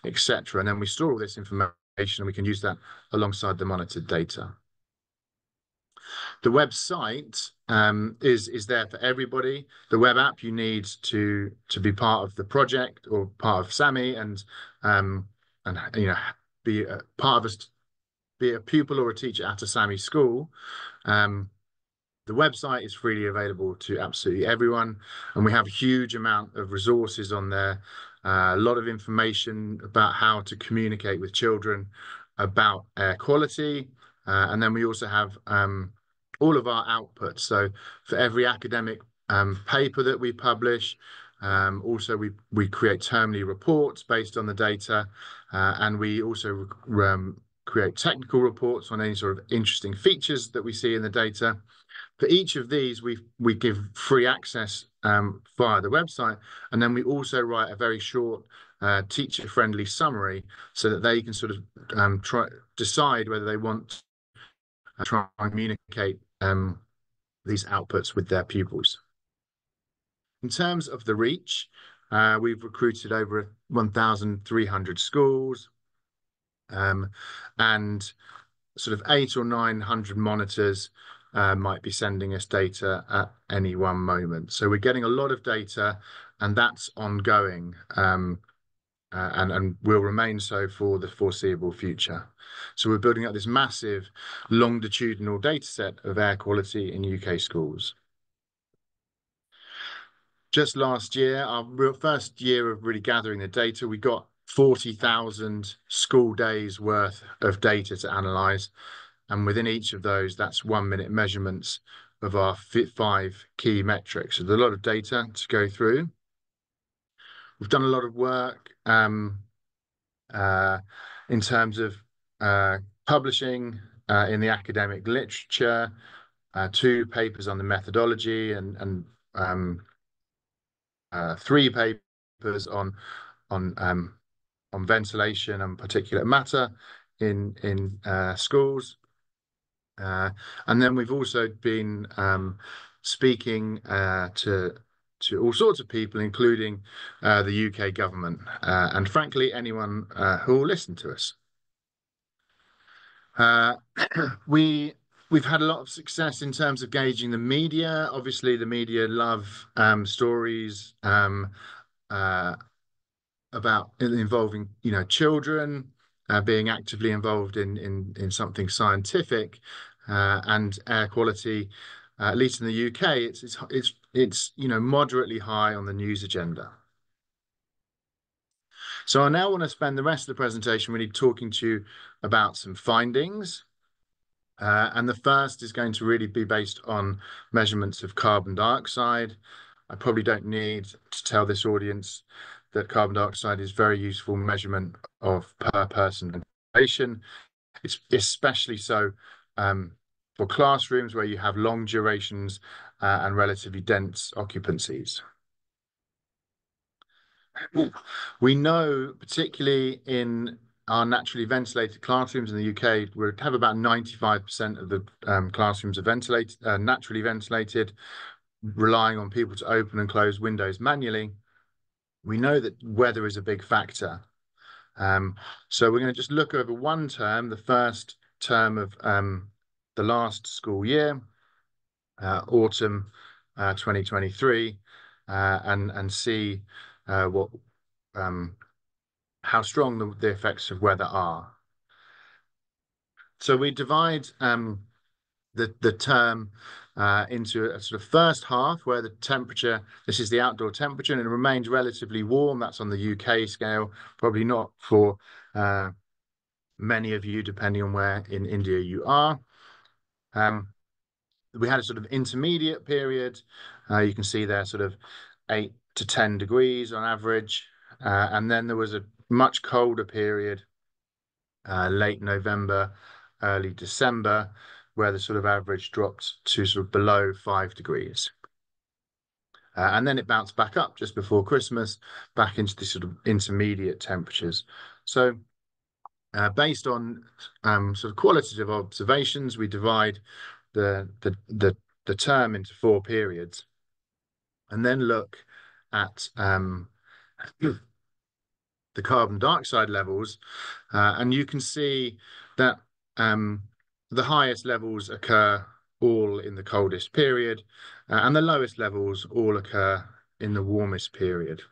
etc. And then we store all this information and we can use that alongside the monitored data. The website is there for everybody. The web app, you need to be part of the project or part of SAMI and be a pupil or a teacher at a SAMI school. The website is freely available to absolutely everyone, and we have a huge amount of resources on there, a lot of information about how to communicate with children about air quality, and then we also have all of our outputs. So for every academic paper that we publish, also we create termly reports based on the data, and we also create technical reports on any sort of interesting features that we see in the data. For each of these, we give free access via the website, and then we also write a very short teacher-friendly summary so that they can sort of decide whether they want to try and communicate these outputs with their pupils. In terms of the reach, we've recruited over 1,300 schools, and sort of 800 or 900 monitors might be sending us data at any one moment. So we're getting a lot of data, and that's ongoing, and will remain so for the foreseeable future. So we're building up this massive longitudinal data set of air quality in UK schools. Just last year, our first year of really gathering the data, we got 40,000 school days worth of data to analyse. And within each of those, that's 1 minute measurements of our 5 key metrics. So there's a lot of data to go through. We've done a lot of work in terms of publishing in the academic literature, 2 papers on the methodology, and 3 papers on ventilation and particulate matter in schools. And then we've also been speaking to all sorts of people, including the UK government, and frankly, anyone who will listen to us. We've had a lot of success in terms of gauging the media. Obviously, the media love stories about involving, children being actively involved in something scientific, and air quality. At least in the UK, it's moderately high on the news agenda. So I now want to spend the rest of the presentation really talking to you about some findings. And the first is going to really be based on measurements of carbon dioxide. I probably don't need to tell this audience that carbon dioxide is a very useful measurement of per person ventilation. It's especially so for classrooms where you have long durations and relatively dense occupancies. We know, particularly in our naturally ventilated classrooms in the UK, we have about 95% of the classrooms are ventilated, naturally ventilated, relying on people to open and close windows manually. We know that weather is a big factor. So we're going to just look over one term, the first term of the last school year, autumn 2023, and see how strong the effects of weather are. So we divide the term into a sort of first half where the temperature, this is the outdoor temperature, and it remains relatively warm. That's on the UK scale, probably not for many of you, depending on where in India you are. We had a sort of intermediate period. You can see there sort of 8 to 10 degrees on average. And then there was a much colder period, late November, early December, where the sort of average dropped to sort of below 5 degrees. And then it bounced back up just before Christmas, back into the sort of intermediate temperatures. So based on sort of qualitative observations, we divide the term into 4 periods, and then look at the carbon dioxide levels, and you can see that the highest levels occur all in the coldest period, and the lowest levels all occur in the warmest period.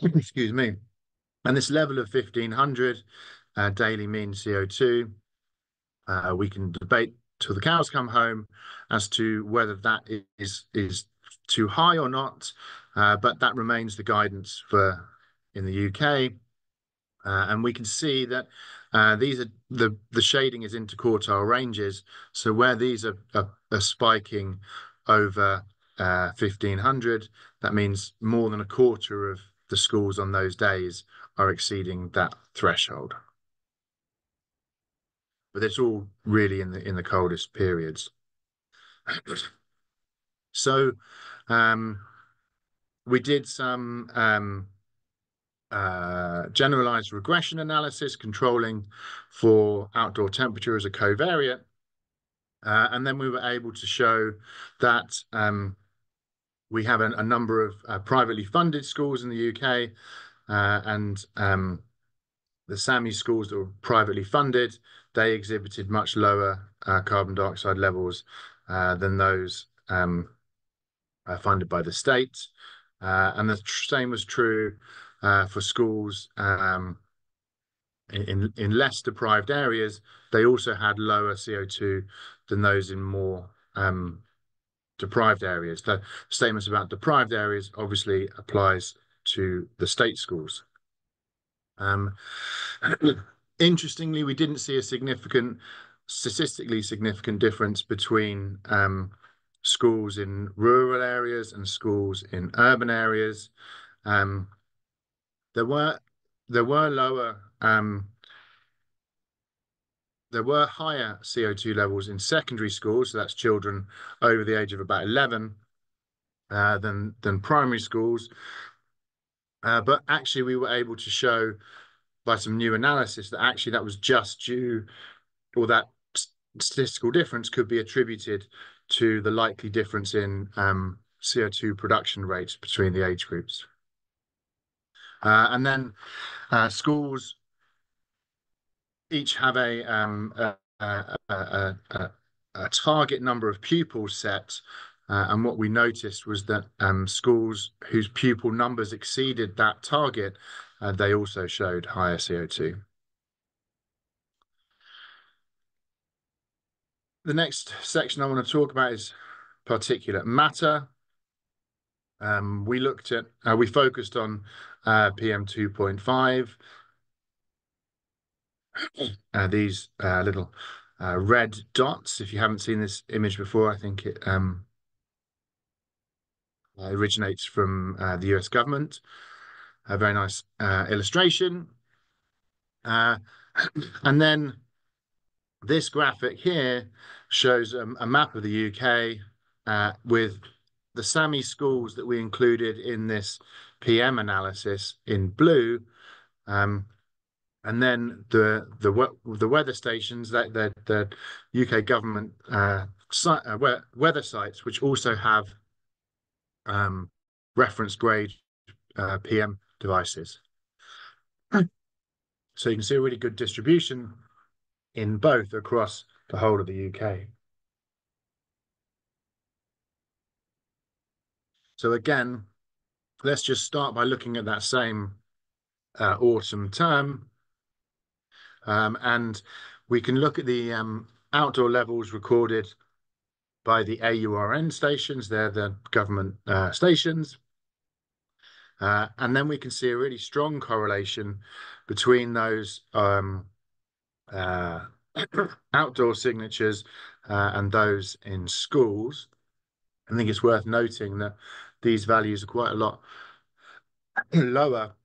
Excuse me. And this level of 1500 daily mean CO2, we can debate till the cows come home as to whether that is too high or not, but that remains the guidance for in the UK. And we can see that these are the shading is interquartile ranges. So where these are spiking over 1,500, that means more than a quarter of the schools on those days are exceeding that threshold. But it's all really in the coldest periods. So we did some generalized regression analysis controlling for outdoor temperature as a covariate. And then we were able to show that we have a number of privately funded schools in the UK, and the SAMI schools that were privately funded, they exhibited much lower carbon dioxide levels than those funded by the state. And the same was true for schools in less deprived areas. They also had lower CO2 than those in more deprived areas. The statements about deprived areas obviously applies to the state schools. Interestingly, we didn't see a statistically significant difference between schools in rural areas and schools in urban areas. There were higher CO2 levels in secondary schools, so that's children over the age of about 11, than primary schools. But actually, we were able to show by some new analysis that actually that was just due, or that statistical difference could be attributed to the likely difference in CO2 production rates between the age groups. And then schools each have a target number of pupils set, and what we noticed was that schools whose pupil numbers exceeded that target, they also showed higher CO2. The next section I want to talk about is particulate matter. We focused on PM 2.5. These little red dots. If you haven't seen this image before, I think it originates from the US government. A very nice illustration. And then this graphic here shows a map of the UK with the SAMI schools that we included in this PM analysis in blue, and then the weather stations, that the UK government weather sites, which also have reference grade PM devices. So you can see a really good distribution in both across the whole of the UK. So again, let's just start by looking at that same autumn term. And we can look at the outdoor levels recorded by the AURN stations. They're the government stations. And then we can see a really strong correlation between those outdoor signatures and those in schools. I think it's worth noting that these values are quite a lot lower,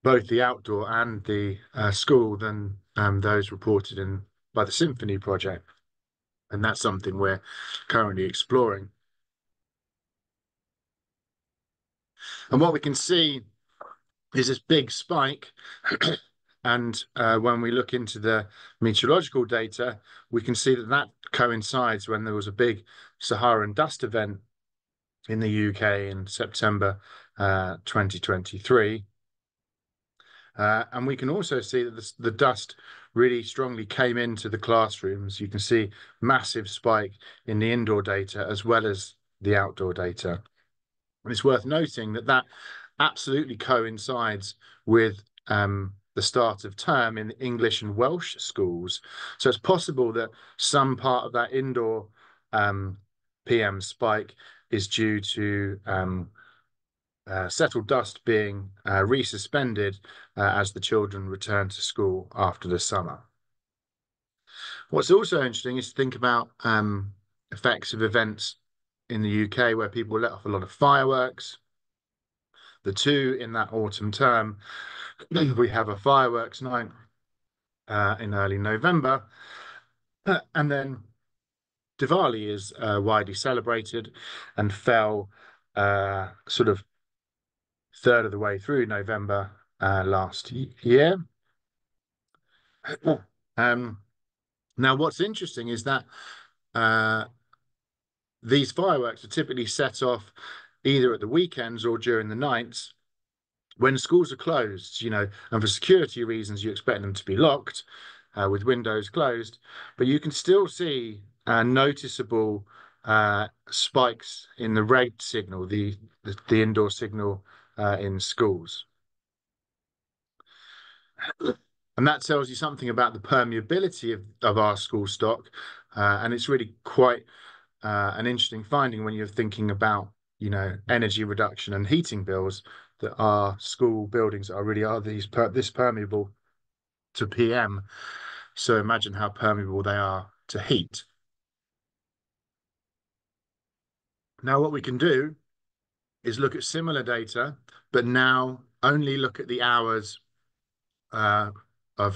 both the outdoor and the school, than those reported by the Symphony project. And that's something we're currently exploring. And what we can see is this big spike. And when we look into the meteorological data, we can see that coincides when there was a big Saharan dust event in the UK in September 2023. And we can also see that the dust really strongly came into the classrooms. You can see massive spike in the indoor data as well as the outdoor data. And it's worth noting that absolutely coincides with the start of term in English and Welsh schools. So it's possible that some part of that indoor PM spike is due to settled dust being resuspended as the children return to school after the summer. What's also interesting is to think about effects of events in the UK where people let off a lot of fireworks. The two in that autumn term, we have a fireworks night in early November, and then Diwali is widely celebrated and fell sort of third of the way through November last year. Now, what's interesting is that these fireworks are typically set off either at the weekends or during the nights when schools are closed, and for security reasons, you expect them to be locked with windows closed, but you can still see noticeable spikes in the red signal, the indoor signal in schools. And that tells you something about the permeability of our school stock. And it's really quite an interesting finding when you're thinking about, energy reduction and heating bills, that our school buildings are this permeable to PM. So imagine how permeable they are to heat. Now, what we can do is look at similar data, but now only look at the hours of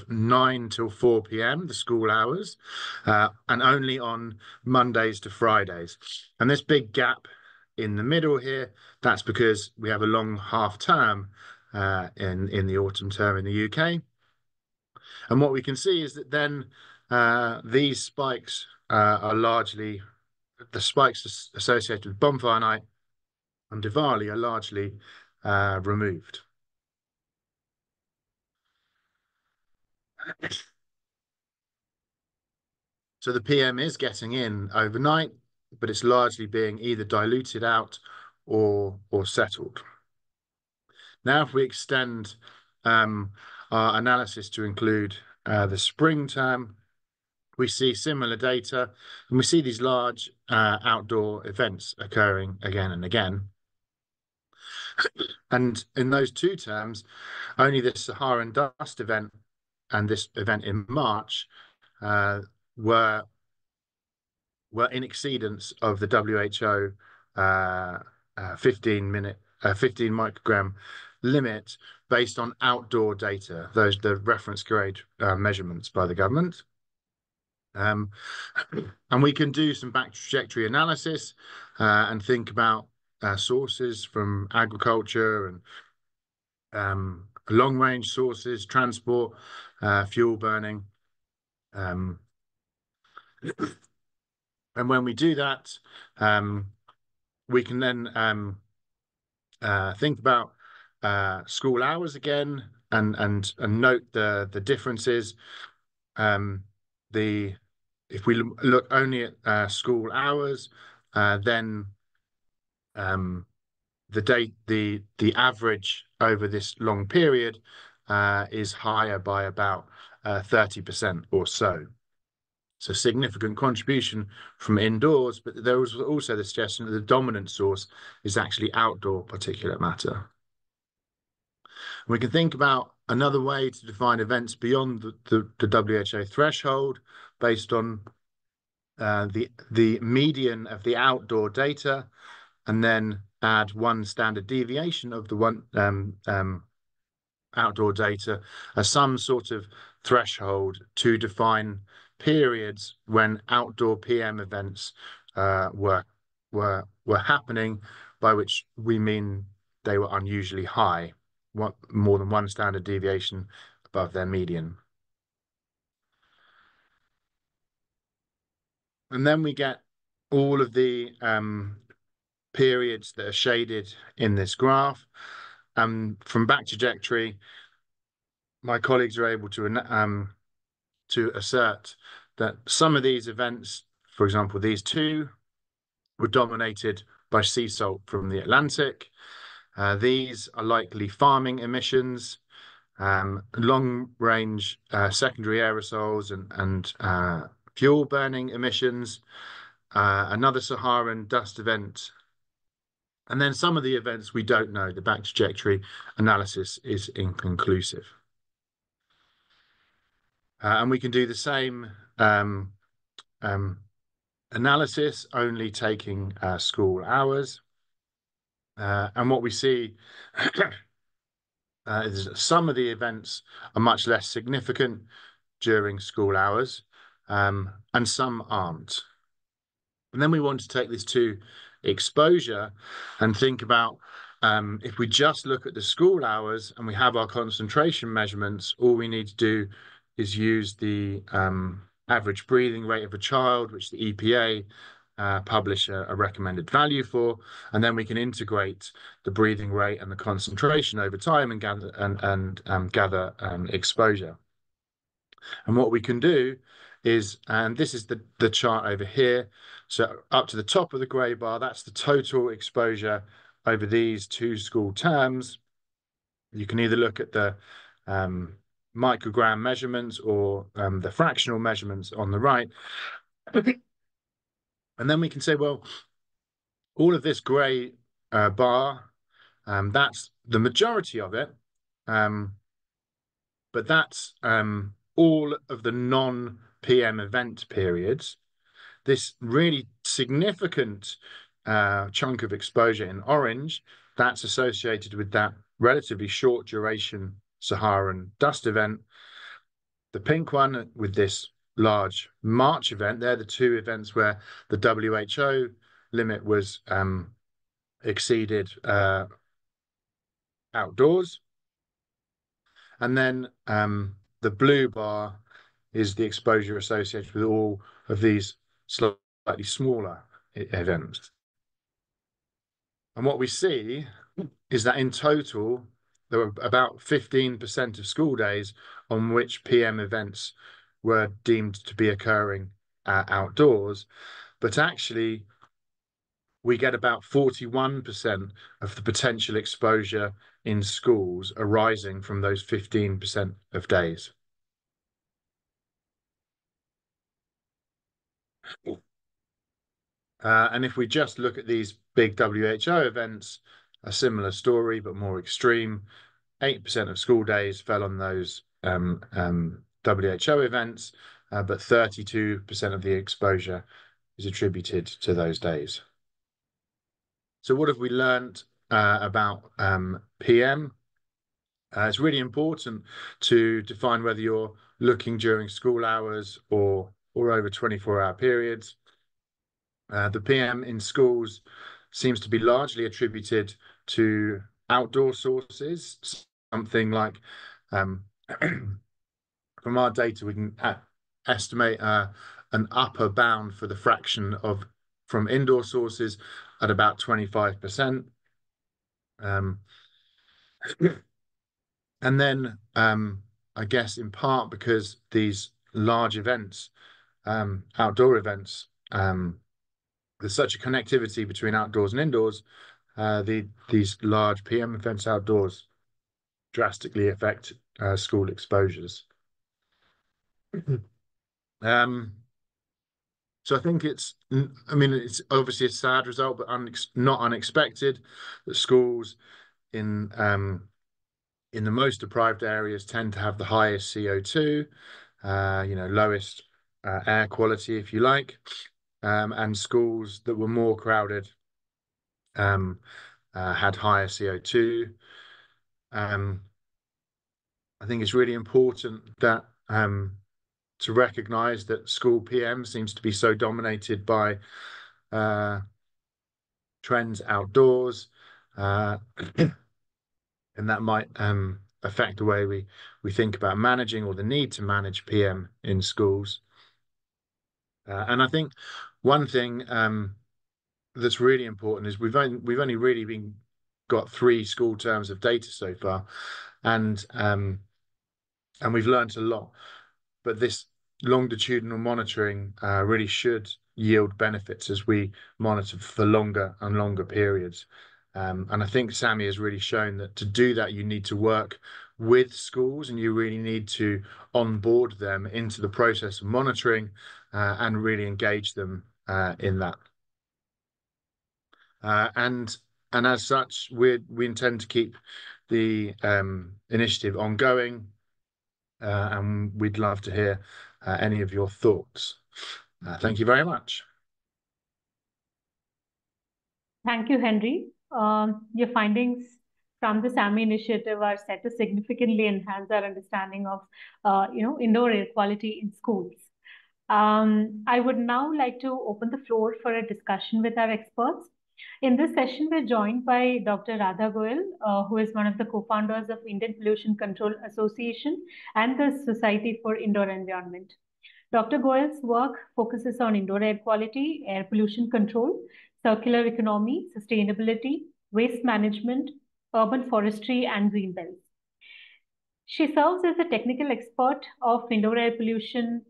9 till 4 p.m., the school hours, and only on Mondays to Fridays. And this big gap in the middle here, that's because we have a long half term in the autumn term in the UK. And what we can see is that then these spikes are largely, the spikes associated with Bonfire Night and Diwali are largely removed. So the PM is getting in overnight, but it's largely being either diluted out or settled. Now, if we extend our analysis to include the spring term, we see similar data, and we see these large outdoor events occurring again and again. And in those two terms, only the Saharan dust event and this event in March were in exceedance of the WHO 15 microgram limit based on outdoor data, the reference grade measurements by the government. And we can do some back trajectory analysis and think about sources from agriculture and long range sources, transport, fuel burning. And when we do that, we can then think about school hours again and note the differences. If we look only at school hours, then the average over this long period is higher by about 30% or so. So significant contribution from indoors, but there was also the suggestion that the dominant source is actually outdoor particulate matter. We can think about another way to define events beyond the WHO threshold based on the median of the outdoor data, and then add one standard deviation of the one outdoor data as some sort of threshold to define periods when outdoor PM events were happening, by which we mean they were unusually high, more than one standard deviation above their median. And then we get all of the periods that are shaded in this graph. From back trajectory, my colleagues are able to assert that some of these events, for example, these two, were dominated by sea salt from the Atlantic. These are likely farming emissions. long-range secondary aerosols and fuel burning emissions, another Saharan dust event, and then some of the events we don't know. The back trajectory analysis is inconclusive. And we can do the same analysis, only taking school hours. And what we see is that some of the events are much less significant during school hours, and some aren't. And then we want to take this to exposure and think about if we just look at the school hours and we have our concentration measurements, all we need to do is use the average breathing rate of a child, which the EPA publish a recommended value for, and then we can integrate the breathing rate and the concentration over time and gather exposure. And what we can do is, and this is the chart over here, so up to the top of the grey bar, that's the total exposure over these 2 school terms. You can either look at the microgram measurements or the fractional measurements on the right. And then we can say, well, all of this grey bar, that's the majority of it, but that's all of the non-PM event periods. This really significant chunk of exposure in orange, that's associated with that relatively short duration Saharan dust event. The pink one with this large March event, they're the 2 events where the WHO limit was exceeded outdoors. And then the blue bar is the exposure associated with all of these slightly smaller events. And what we see is that in total, there were about 15% of school days on which PM events were deemed to be occurring outdoors, but actually we get about 41% of the potential exposure in schools arising from those 15% of days. And if we just look at these big WHO events, a similar story, but more extreme. 8% of school days fell on those WHO events, but 32% of the exposure is attributed to those days. So what have we learned about PM? It's really important to define whether you're looking during school hours or over 24-hour periods. The PM in schools seems to be largely attributed to outdoor sources, something like, from our data, we can estimate an upper bound for the fraction from indoor sources at about 25%. And then, I guess in part because these large events, outdoor events, there's such a connectivity between outdoors and indoors, these large PM events outdoors drastically affect school exposures. So I think it's obviously a sad result, but not unexpected that schools in the most deprived areas tend to have the highest CO2, lowest air quality, if you like, and schools that were more crowded had higher CO2. I think it's really important that to recognise that school PM seems to be so dominated by trends outdoors, and that might affect the way we think about managing or the need to manage PM in schools. And I think one thing that's really important is we've only really got 3 school terms of data so far, and we've learned a lot. But this longitudinal monitoring really should yield benefits as we monitor for longer and longer periods. And I think Sami has really shown that to do that, you need to work with schools, and you really need to onboard them into the process of monitoring and really engage them in that. And as such, we intend to keep the initiative ongoing, and we'd love to hear any of your thoughts. Thank you very much. Thank you, Henry. Your findings from the SAMI initiative are set to significantly enhance our understanding of, indoor air quality in schools. I would now like to open the floor for a discussion with our experts. In this session, we're joined by Dr. Radha Goyal, who is one of the co-founders of Indian Pollution Control Association and the Society for Indoor Environment. Dr. Goyal's work focuses on indoor air quality, air pollution control, circular economy, sustainability, waste management, urban forestry, and green belts. She serves as a technical expert of Indoor Air Pollution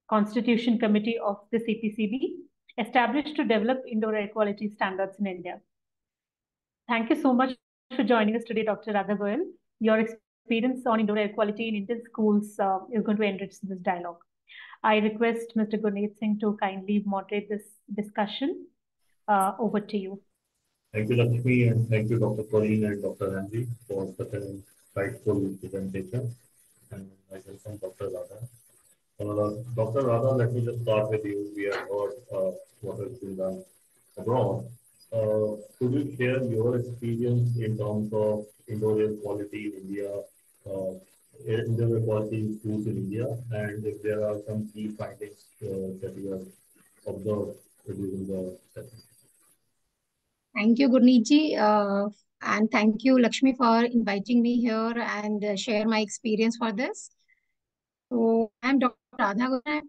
Constitution Committee of the CPCB, established to develop indoor air quality standards in India. Thank you so much for joining us today, Dr. Radha Goyal. Your experience on indoor air quality in Indian schools is going to enrich this dialogue. I request Mr. Gurneet Singh to kindly moderate this discussion. Over to you. Thank you, Lakshmi, and thank you, Dr. Corinne and Dr. Andy, for such an insightful presentation. And I welcome Dr. Radha. Dr. Radha, let me just start with you. We have heard what has been done abroad. Could you share your experience in terms of indoor air quality in India, indoor air quality in schools in India, and if there are some key findings that you have observed during the session? Thank you, Gurneet-ji, and thank you, Lakshmi, for inviting me here and share my experience for this. So, I'm Dr. Radha Goyal.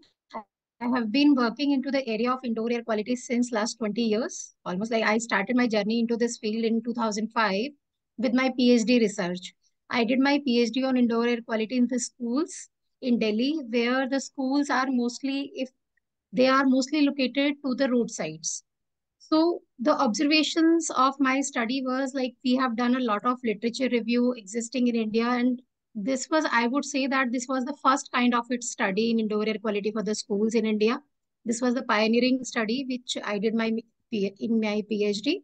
I have been working into the area of indoor air quality since last 20 years. Almost like I started my journey into this field in 2005 with my PhD research. I did my PhD on indoor air quality in the schools in Delhi, where the schools are mostly located to the roadsides. So the observations of my study was like we have done a lot of literature review existing in India, and this was, I would say that this was the first kind of its study in indoor air quality for the schools in India. This was the pioneering study which I did in my PhD.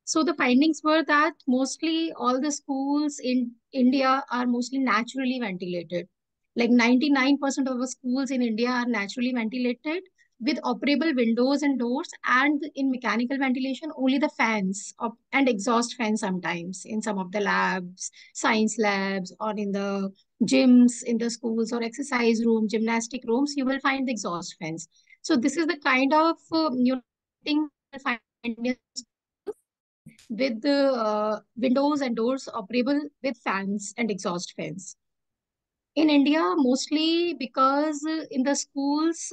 So the findings were that mostly all the schools in India are mostly naturally ventilated. Like 99% of the schools in India are naturally ventilated with operable windows and doors, and in mechanical ventilation, only the fans and exhaust fans sometimes in some of the labs, science labs, or in the gyms in the schools or exercise room, gymnastic rooms, you will find the exhaust fans. So this is the kind of thing you will find in with the windows and doors operable with fans and exhaust fans. In India, mostly because in the schools,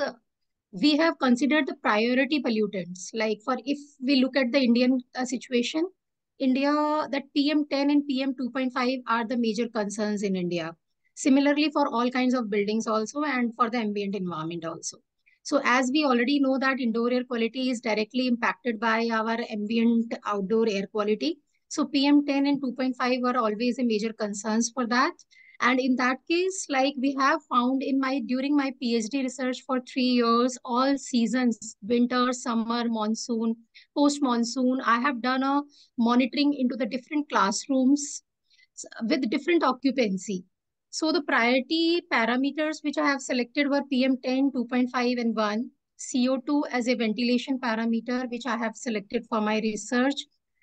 we have considered the priority pollutants. Like for if we look at the Indian situation, India, that PM10 and PM2.5 are the major concerns in India. Similarly for all kinds of buildings also, and for the ambient environment also. So as we already know that indoor air quality is directly impacted by our ambient outdoor air quality. So PM10 and 2.5 were always a major concerns for that. And in that case, like we have found during my PhD research for 3 years, all seasons, winter, summer, monsoon, post-monsoon, I have done a monitoring into the different classrooms with different occupancy. So the priority parameters which I have selected were PM10, 2.5 and 1, CO2 as a ventilation parameter, which I have selected for my research.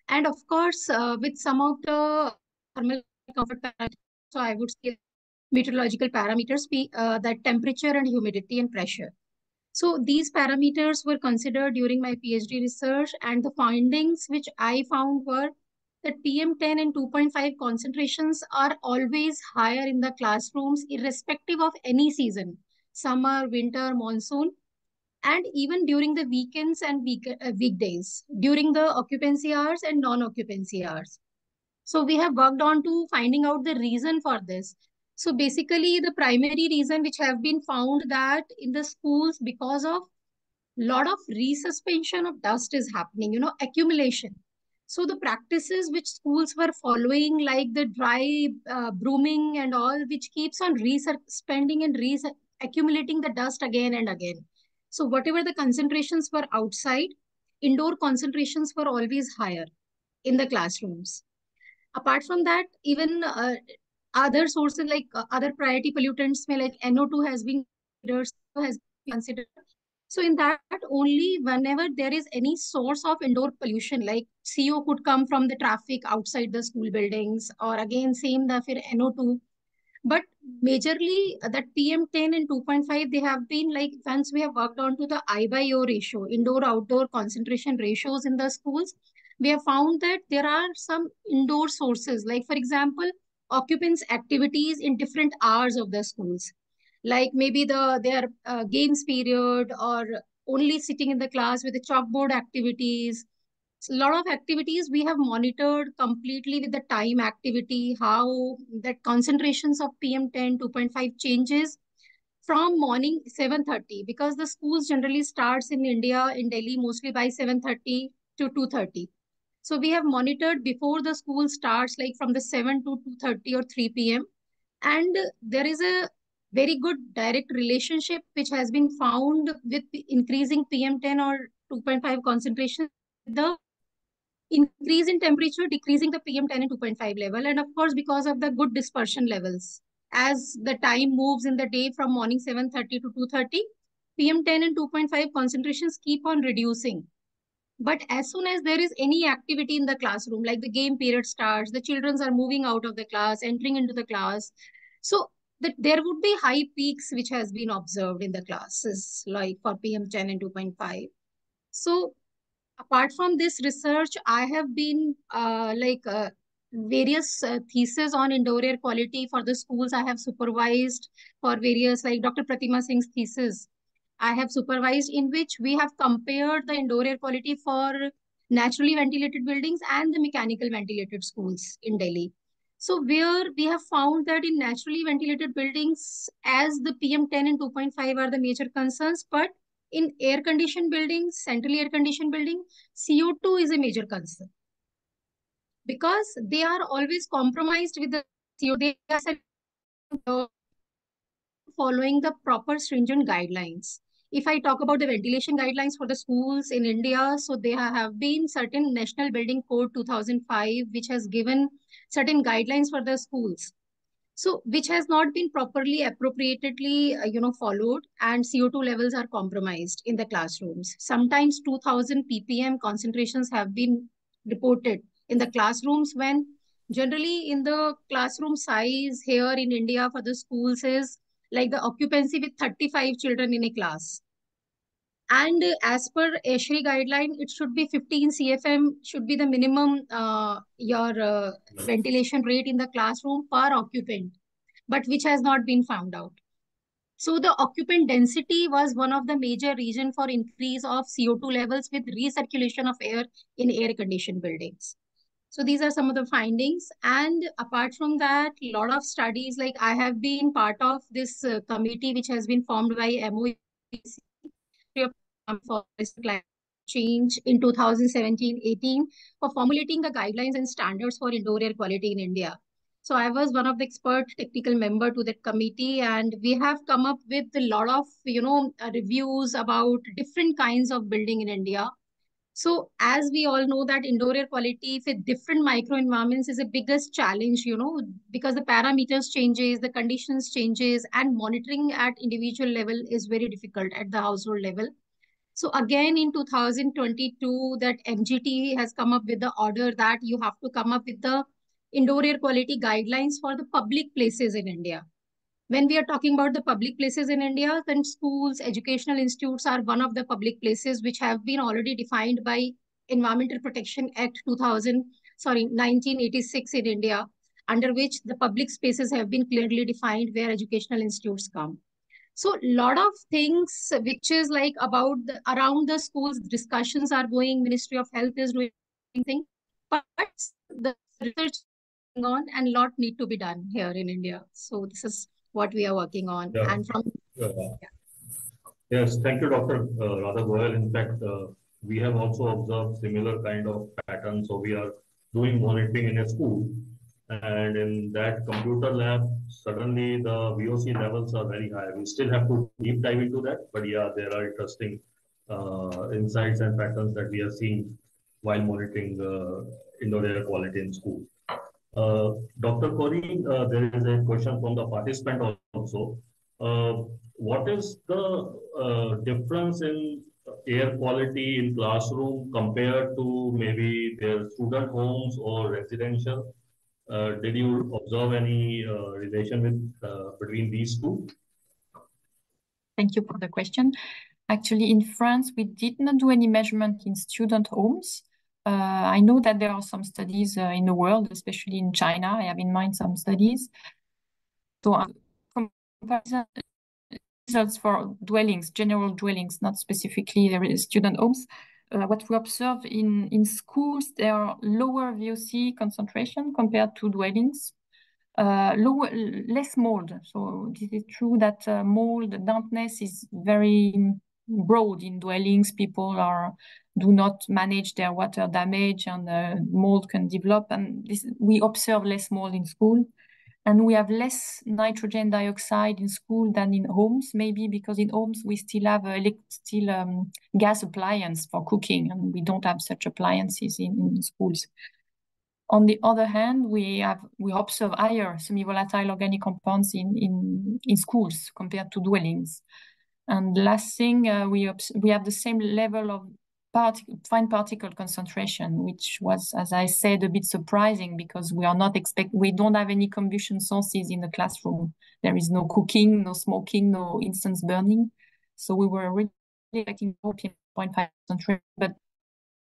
And of course, with some of the thermal comfort parameters, so I would say meteorological parameters, that temperature and humidity and pressure. So these parameters were considered during my PhD research, and the findings which I found were that PM10 and 2.5 concentrations are always higher in the classrooms, irrespective of any season, summer, winter, monsoon, and even during the weekends and weekdays, during the occupancy hours and non-occupancy hours. So we have worked on to finding out the reason for this. So basically the primary reason which have been found that in the schools, because of lot of resuspension of dust is happening, accumulation. So the practices which schools were following, like the dry brooming and all, which keeps on spending and accumulating the dust again and again. So whatever the concentrations were outside, indoor concentrations were always higher in the classrooms. Apart from that, even other sources like other priority pollutants may like NO2 has been considered. So in that, only whenever there is any source of indoor pollution, like CO could come from the traffic outside the school buildings, or again same the NO2. But majorly that PM10 and 2.5, they have been like, once we have worked on to the I/O ratio, indoor-outdoor concentration ratios in the schools, we have found that there are some indoor sources, like for example, occupants' activities in different hours of the schools, like maybe their games period, or only sitting in the class with the chalkboard activities. A lot of activities we have monitored completely with the time activity, how that concentrations of PM10, 2.5 changes from morning 7:30, because the schools generally starts in India, in Delhi, mostly by 7:30 to 2:30. So we have monitored before the school starts, like from the 7 to 2:30 or 3 p.m. And there is a very good direct relationship which has been found with increasing PM10 or 2.5 concentration, the increase in temperature, decreasing the PM10 and 2.5 level. And of course, because of the good dispersion levels, as the time moves in the day from morning 7:30 to 2:30, PM10 and 2.5 concentrations keep on reducing. But as soon as there is any activity in the classroom, like the game period starts, the children are moving out of the class, entering into the class. So there would be high peaks which has been observed in the classes, like for PM10 and 2.5. So apart from this research, I have been various theses on indoor air quality for the schools I have supervised, for various, like Dr. Pratima Singh's thesis I have supervised, in which we have compared the indoor air quality for naturally ventilated buildings and the mechanical ventilated schools in Delhi. So where we have found that in naturally ventilated buildings, as the PM10 and 2.5 are the major concerns, but in air-conditioned buildings, centrally air-conditioned building, CO2 is a major concern, because they are always compromised with the CO2. They are following the proper stringent guidelines. If I talk about the ventilation guidelines for the schools in India, so there have been certain National Building Code 2005, which has given certain guidelines for the schools. So which has not been properly appropriately followed, and CO2 levels are compromised in the classrooms. Sometimes 2000 ppm concentrations have been reported in the classrooms, when generally in the classroom size here in India for the schools is like the occupancy with 35 children in a class. And as per ASHRI guideline, it should be 15 CFM should be the minimum ventilation rate in the classroom per occupant, but which has not been found out. So the occupant density was one of the major reasons for increase of CO2 levels with recirculation of air in air-conditioned buildings. So these are some of the findings. And apart from that, a lot of studies, like I have been part of this committee which has been formed by MOEC for climate change in 2017-18 for formulating the guidelines and standards for indoor air quality in India. So I was one of the expert technical member to that committee, and we have come up with a lot of reviews about different kinds of building in India. So as we all know that indoor air quality with different microenvironments is the biggest challenge, because the parameters changes, the conditions changes, and monitoring at individual level is very difficult at the household level. So again, in 2022, that MGT has come up with the order that you have to come up with the indoor air quality guidelines for the public places in India. When we are talking about the public places in India, then schools, educational institutes are one of the public places which have been already defined by Environmental Protection Act 1986 in India, under which the public spaces have been clearly defined where educational institutes come. So a lot of things which is like about around the schools, discussions are going, Ministry of Health is doing things, but the research is going on and a lot need to be done here in India. So this is what we are working on. Yeah. And from Yes, thank you, Dr. Radha Goyal. In fact, we have also observed similar kind of patterns. So we are doing monitoring in a school, and in that computer lab, suddenly the VOC levels are very high. We still have to deep dive into that, but yeah, there are interesting insights and patterns that we are seeing while monitoring indoor air quality in school. Dr. Corey, there is a question from the participant also. What is the difference in air quality in classroom compared to maybe their student homes or residential? Did you observe any relation between these two? Thank you for the question. Actually, in France, we did not do any measurement in student homes. I know that there are some studies in the world, especially in China. I have in mind some studies. So comparison results for dwellings, general dwellings, not specifically there is student homes. What we observe in schools, there are lower VOC concentration compared to dwellings. Less mold. So it is true that mold dampness is very broad in dwellings. People do not manage their water damage, and mold can develop. And we observe less mold in school, and we have less nitrogen dioxide in school than in homes. Maybe because in homes we still have gas appliance for cooking, and we don't have such appliances in schools. On the other hand, we observe higher semi-volatile organic compounds in schools compared to dwellings. And last thing, we have the same level of fine particle concentration, which was, as I said, a bit surprising because we don't have any combustion sources in the classroom. There is no cooking, no smoking, no instance burning. So we were really expecting 0.5 concentration, but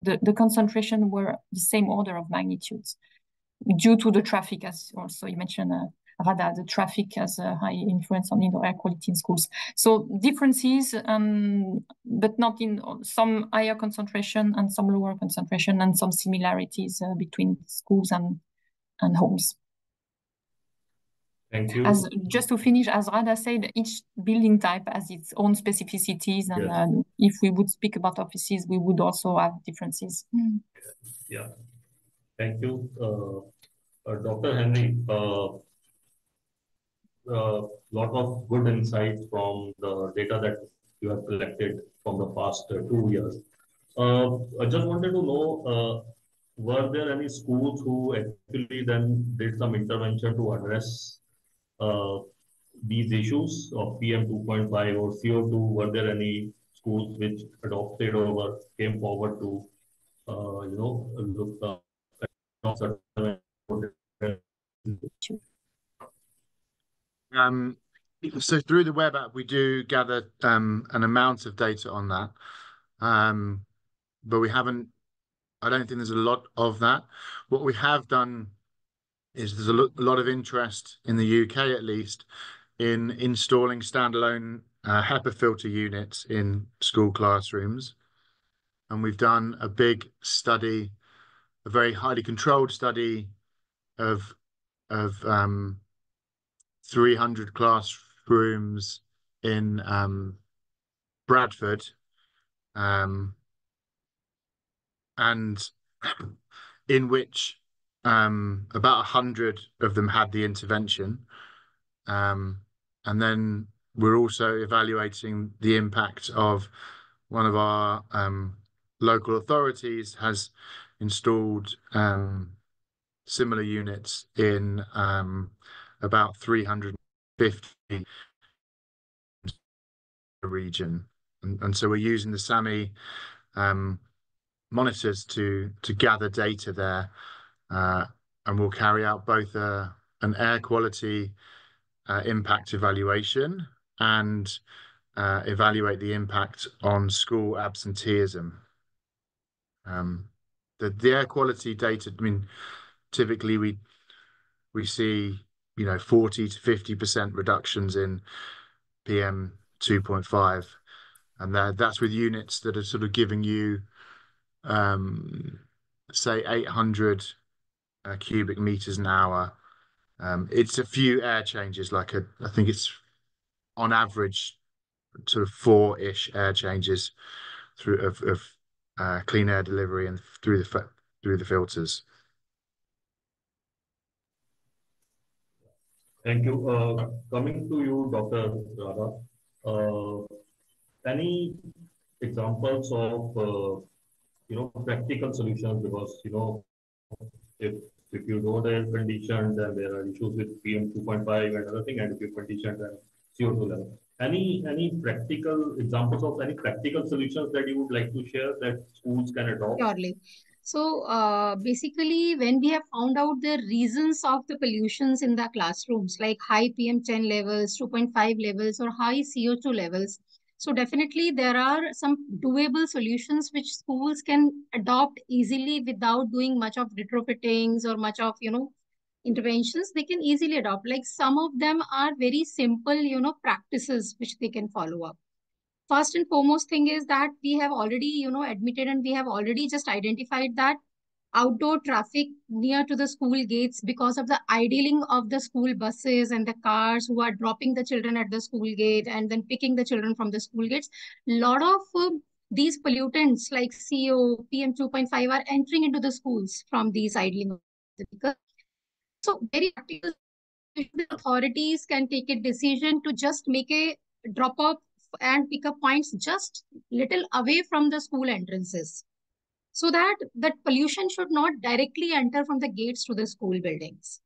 the concentration were the same order of magnitudes due to the traffic, as also you mentioned, Radha, the traffic has a high influence on indoor air quality in schools. So differences, but not in some higher concentration and some lower concentration, and some similarities between schools and homes. Thank you. Just to finish, as Radha said, each building type has its own specificities, and if we would speak about offices, we would also have differences. Yeah, thank you. Dr. Henry, lot of good insights from the data that you have collected from the past 2 years. I just wanted to know, were there any schools who actually then did some intervention to address these issues of PM 2.5 or CO2? Were there any schools which adopted or came forward to, look at certain So through the web app, we do gather an amount of data on that, but I don't think there's a lot of that. What we have done is there's a lot of interest in the UK, at least, in installing standalone HEPA filter units in school classrooms. And we've done a big study, a very highly controlled study of 300 classrooms in Bradford, and in which about 100 of them had the intervention. And then we're also evaluating the impact of one of our local authorities has installed similar units in about 350 region, and so we're using the SAMI monitors to gather data there, and we'll carry out both an air quality impact evaluation and evaluate the impact on school absenteeism. The air quality data, I mean, typically we see 40 to 50% reductions in PM 2.5, and that's with units that are sort of giving you say 800 cubic meters an hour. It's a few air changes, I think it's on average sort of 4-ish air changes through of clean air delivery and through the filters. Thank you. Coming to you, Dr. Radha, any examples of practical solutions? Because if you don't have conditions, then there are issues with PM 2.5 and other thing, and if you condition then CO2 level. Any practical examples of any practical solutions that you would like to share that schools can adopt? Surely. So basically, when we have found out the reasons of the pollutions in the classrooms, like high PM10 levels, 2.5 levels, or high CO2 levels, so definitely there are some doable solutions which schools can adopt easily without doing much of retrofittings or much of, interventions. They can easily adopt. Like some of them are very simple, practices which they can follow up. First and foremost thing is that we have already, admitted, and we have already just identified that outdoor traffic near to the school gates, because of the idling of the school buses and the cars who are dropping the children at the school gate and then picking the children from the school gates, lot of these pollutants like CO, PM 2.5 are entering into the schools from these idling of the vehicles. So very practical, the authorities can take a decision to just make a drop off and pick up points just little away from the school entrances, so that that pollution should not directly enter from the gates to the school buildings.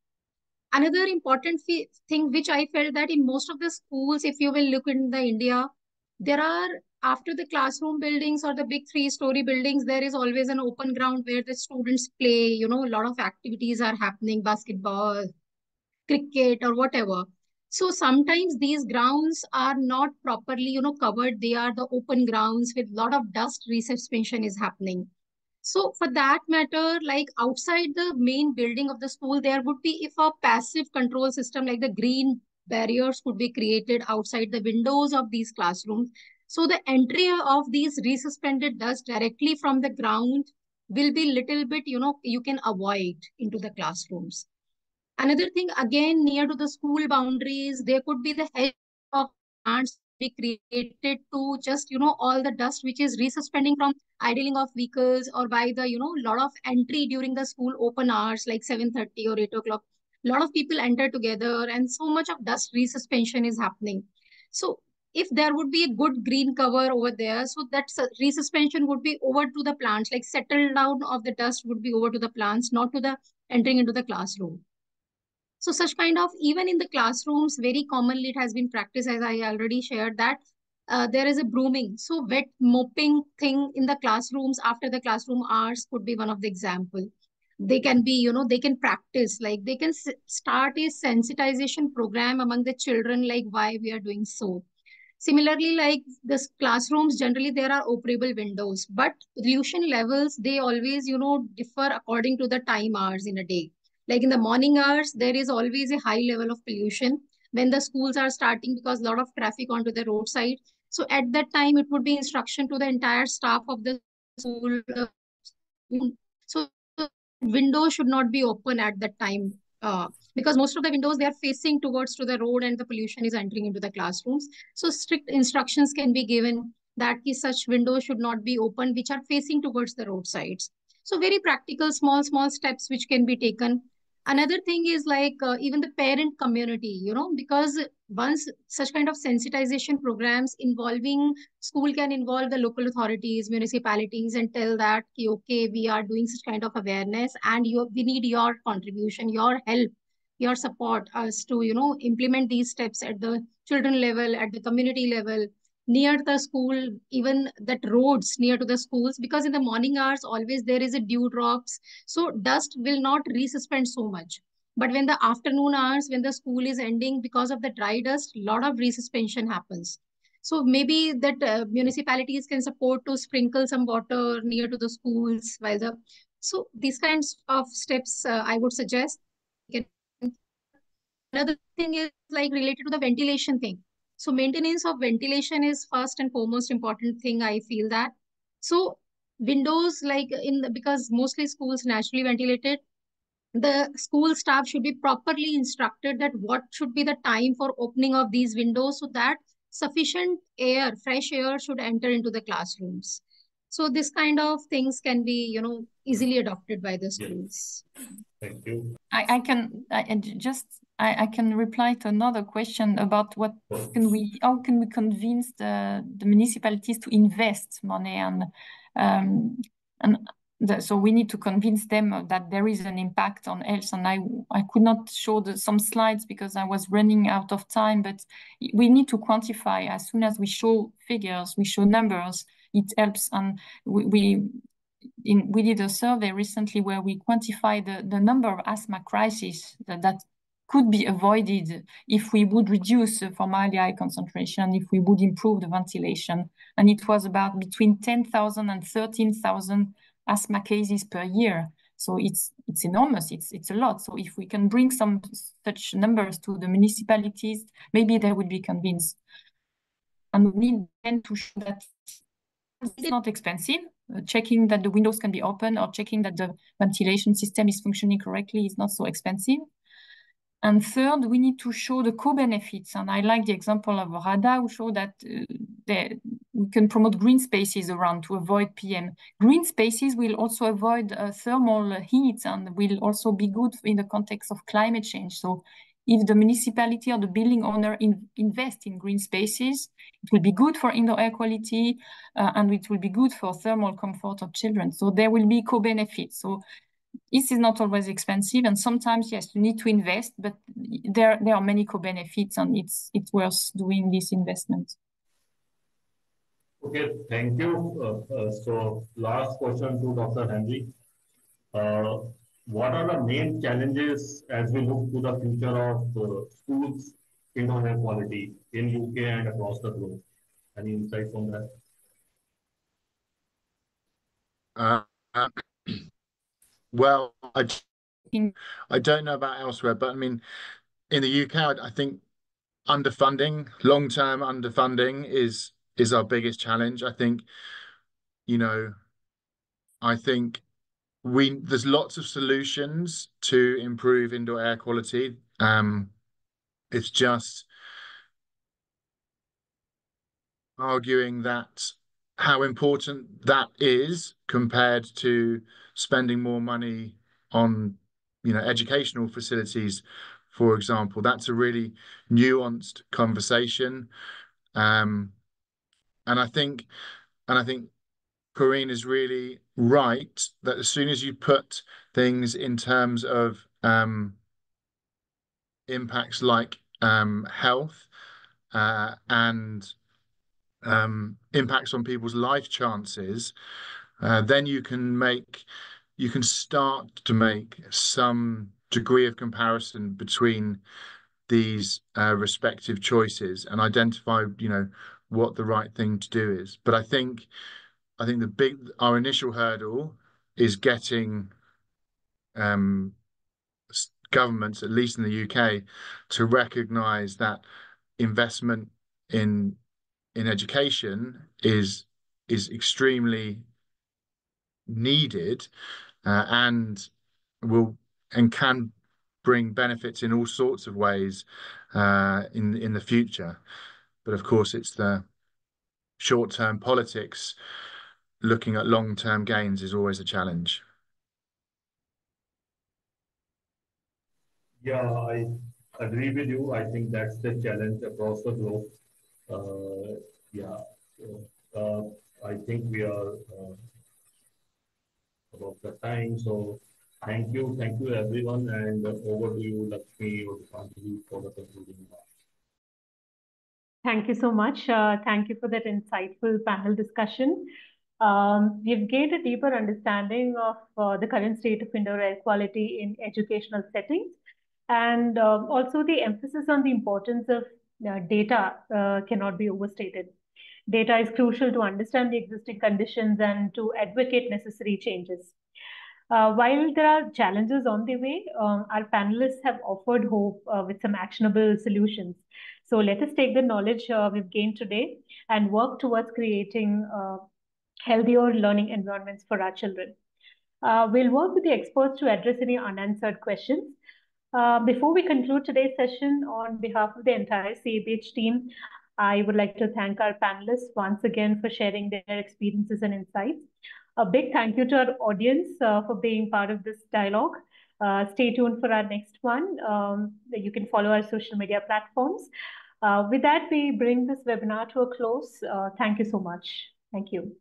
Another important thing which I felt, that in most of the schools, if you will look in the India, there are, after the classroom buildings or the big 3-story buildings, there is always an open ground where the students play. A lot of activities are happening, basketball, cricket, or whatever. So sometimes these grounds are not properly, covered. They are the open grounds with a lot of dust resuspension is happening. So for that matter, like outside the main building of the school, there would be, if a passive control system like the green barriers could be created outside the windows of these classrooms. So the entry of these resuspended dust directly from the ground will be little bit, you can avoid into the classrooms. Another thing, again, near to the school boundaries, there could be the hedge of plants be created to just, all the dust which is resuspending from idling of vehicles or by the, lot of entry during the school open hours like 7:30 or 8 o'clock. A lot of people enter together and so much of dust resuspension is happening. So if there would be a good green cover over there, so that resuspension would be over to the plants, like settle down of the dust would be over to the plants, not to the entering into the classroom. So such kind of, even in the classrooms, very commonly it has been practiced, as I already shared, that there is a brooming. So wet mopping thing in the classrooms after the classroom hours could be one of the example. They can be, they can practice, like they can start a sensitization program among the children, like why we are doing so. Similarly, like the classrooms, generally there are operable windows, but pollution levels, they always, differ according to the time hours in a day. Like in the morning hours, there is always a high level of pollution when the schools are starting, because a lot of traffic onto the roadside. So at that time, it would be instruction to the entire staff of the school. So window should not be open at that time. Because most of the windows, they are facing towards to the road and the pollution is entering into the classrooms. So strict instructions can be given that such windows should not be open which are facing towards the roadsides. So very practical, small steps which can be taken. Another thing is like even the parent community, because once such kind of sensitization programs involving school can involve the local authorities, municipalities, and tell that, okay, we are doing such kind of awareness and we need your contribution, your help, your support us to, implement these steps at the children level, at the community level, near the school, even that roads near to the schools, because in the morning hours, always there is a dew drops. So dust will not resuspend so much. But when the afternoon hours, when the school is ending, because of the dry dust, a lot of resuspension happens. So maybe that municipalities can support to sprinkle some water near to the schools while the, so these kinds of steps I would suggest. Another thing is like related to the ventilation thing. So maintenance of ventilation is first and foremost important thing, I feel that. So windows, like because mostly schools naturally ventilated, the school staff should be properly instructed that what should be the time for opening of these windows, so that sufficient air, fresh air should enter into the classrooms. So this kind of things can be, easily adopted by the schools. Thank you. I can reply to another question about how can we convince the municipalities to invest money so we need to convince them that there is an impact on health. And I could not show some slides because I was running out of time, but we need to quantify. As soon as we show figures, we show numbers, it helps. And we did a survey recently where we quantify the number of asthma crises that could be avoided if we would reduce the formaldehyde concentration, if we would improve the ventilation. And it was about between 10,000 and 13,000 asthma cases per year. So it's enormous, it's a lot. So if we can bring some such numbers to the municipalities, maybe they would be convinced. And we need then to show that it's not expensive. Checking that the windows can be open or checking that the ventilation system is functioning correctly is not so expensive. And third, we need to show the co-benefits. And I like the example of Radha, who showed that we can promote green spaces around to avoid PM. Green spaces will also avoid thermal heat and will also be good in the context of climate change. So if the municipality or the building owner invest in green spaces, it will be good for indoor air quality and it will be good for thermal comfort of children. So there will be co-benefits. So this is not always expensive, and sometimes, yes, you need to invest, but there are many co-benefits, and it's worth doing this investment. Okay, thank you. So last question to Dr. Henry. What are the main challenges as we look to the future of schools indoor air quality in UK and across the globe? Any insights on that? Well, I don't know about elsewhere, but I mean, in the UK, I think underfunding, long-term underfunding is our biggest challenge. I think, there's lots of solutions to improve indoor air quality. It's just arguing that how important that is compared to spending more money on, educational facilities, for example. That's a really nuanced conversation. And I think Corinne is really right that as soon as you put things in terms of impacts like health and impacts on people's life chances, then you can start to make some degree of comparison between these respective choices and identify, what the right thing to do is. But I think our initial hurdle is getting governments, at least in the UK, to recognise that investment in education is extremely needed and can bring benefits in all sorts of ways in the future. But of course, it's the short-term politics. Looking at long-term gains is always a challenge. Yeah, I agree with you. I think that's the challenge across the globe. I think we are about the time. So thank you everyone, and over to you, Lakshmi or Dipanjali, for the concluding remarks. Thank you so much. Thank you for that insightful panel discussion. We've gained a deeper understanding of the current state of indoor air quality in educational settings, and also the emphasis on the importance of data cannot be overstated. Data is crucial to understand the existing conditions and to advocate necessary changes. While there are challenges on the way, our panelists have offered hope with some actionable solutions. So let us take the knowledge we've gained today and work towards creating healthier learning environments for our children. We'll work with the experts to address any unanswered questions. Before we conclude today's session, on behalf of the entire CABH team, I would like to thank our panelists once again for sharing their experiences and insights. A big thank you to our audience for being part of this dialogue. Stay tuned for our next one. You can follow our social media platforms. With that, we bring this webinar to a close. Thank you so much. Thank you.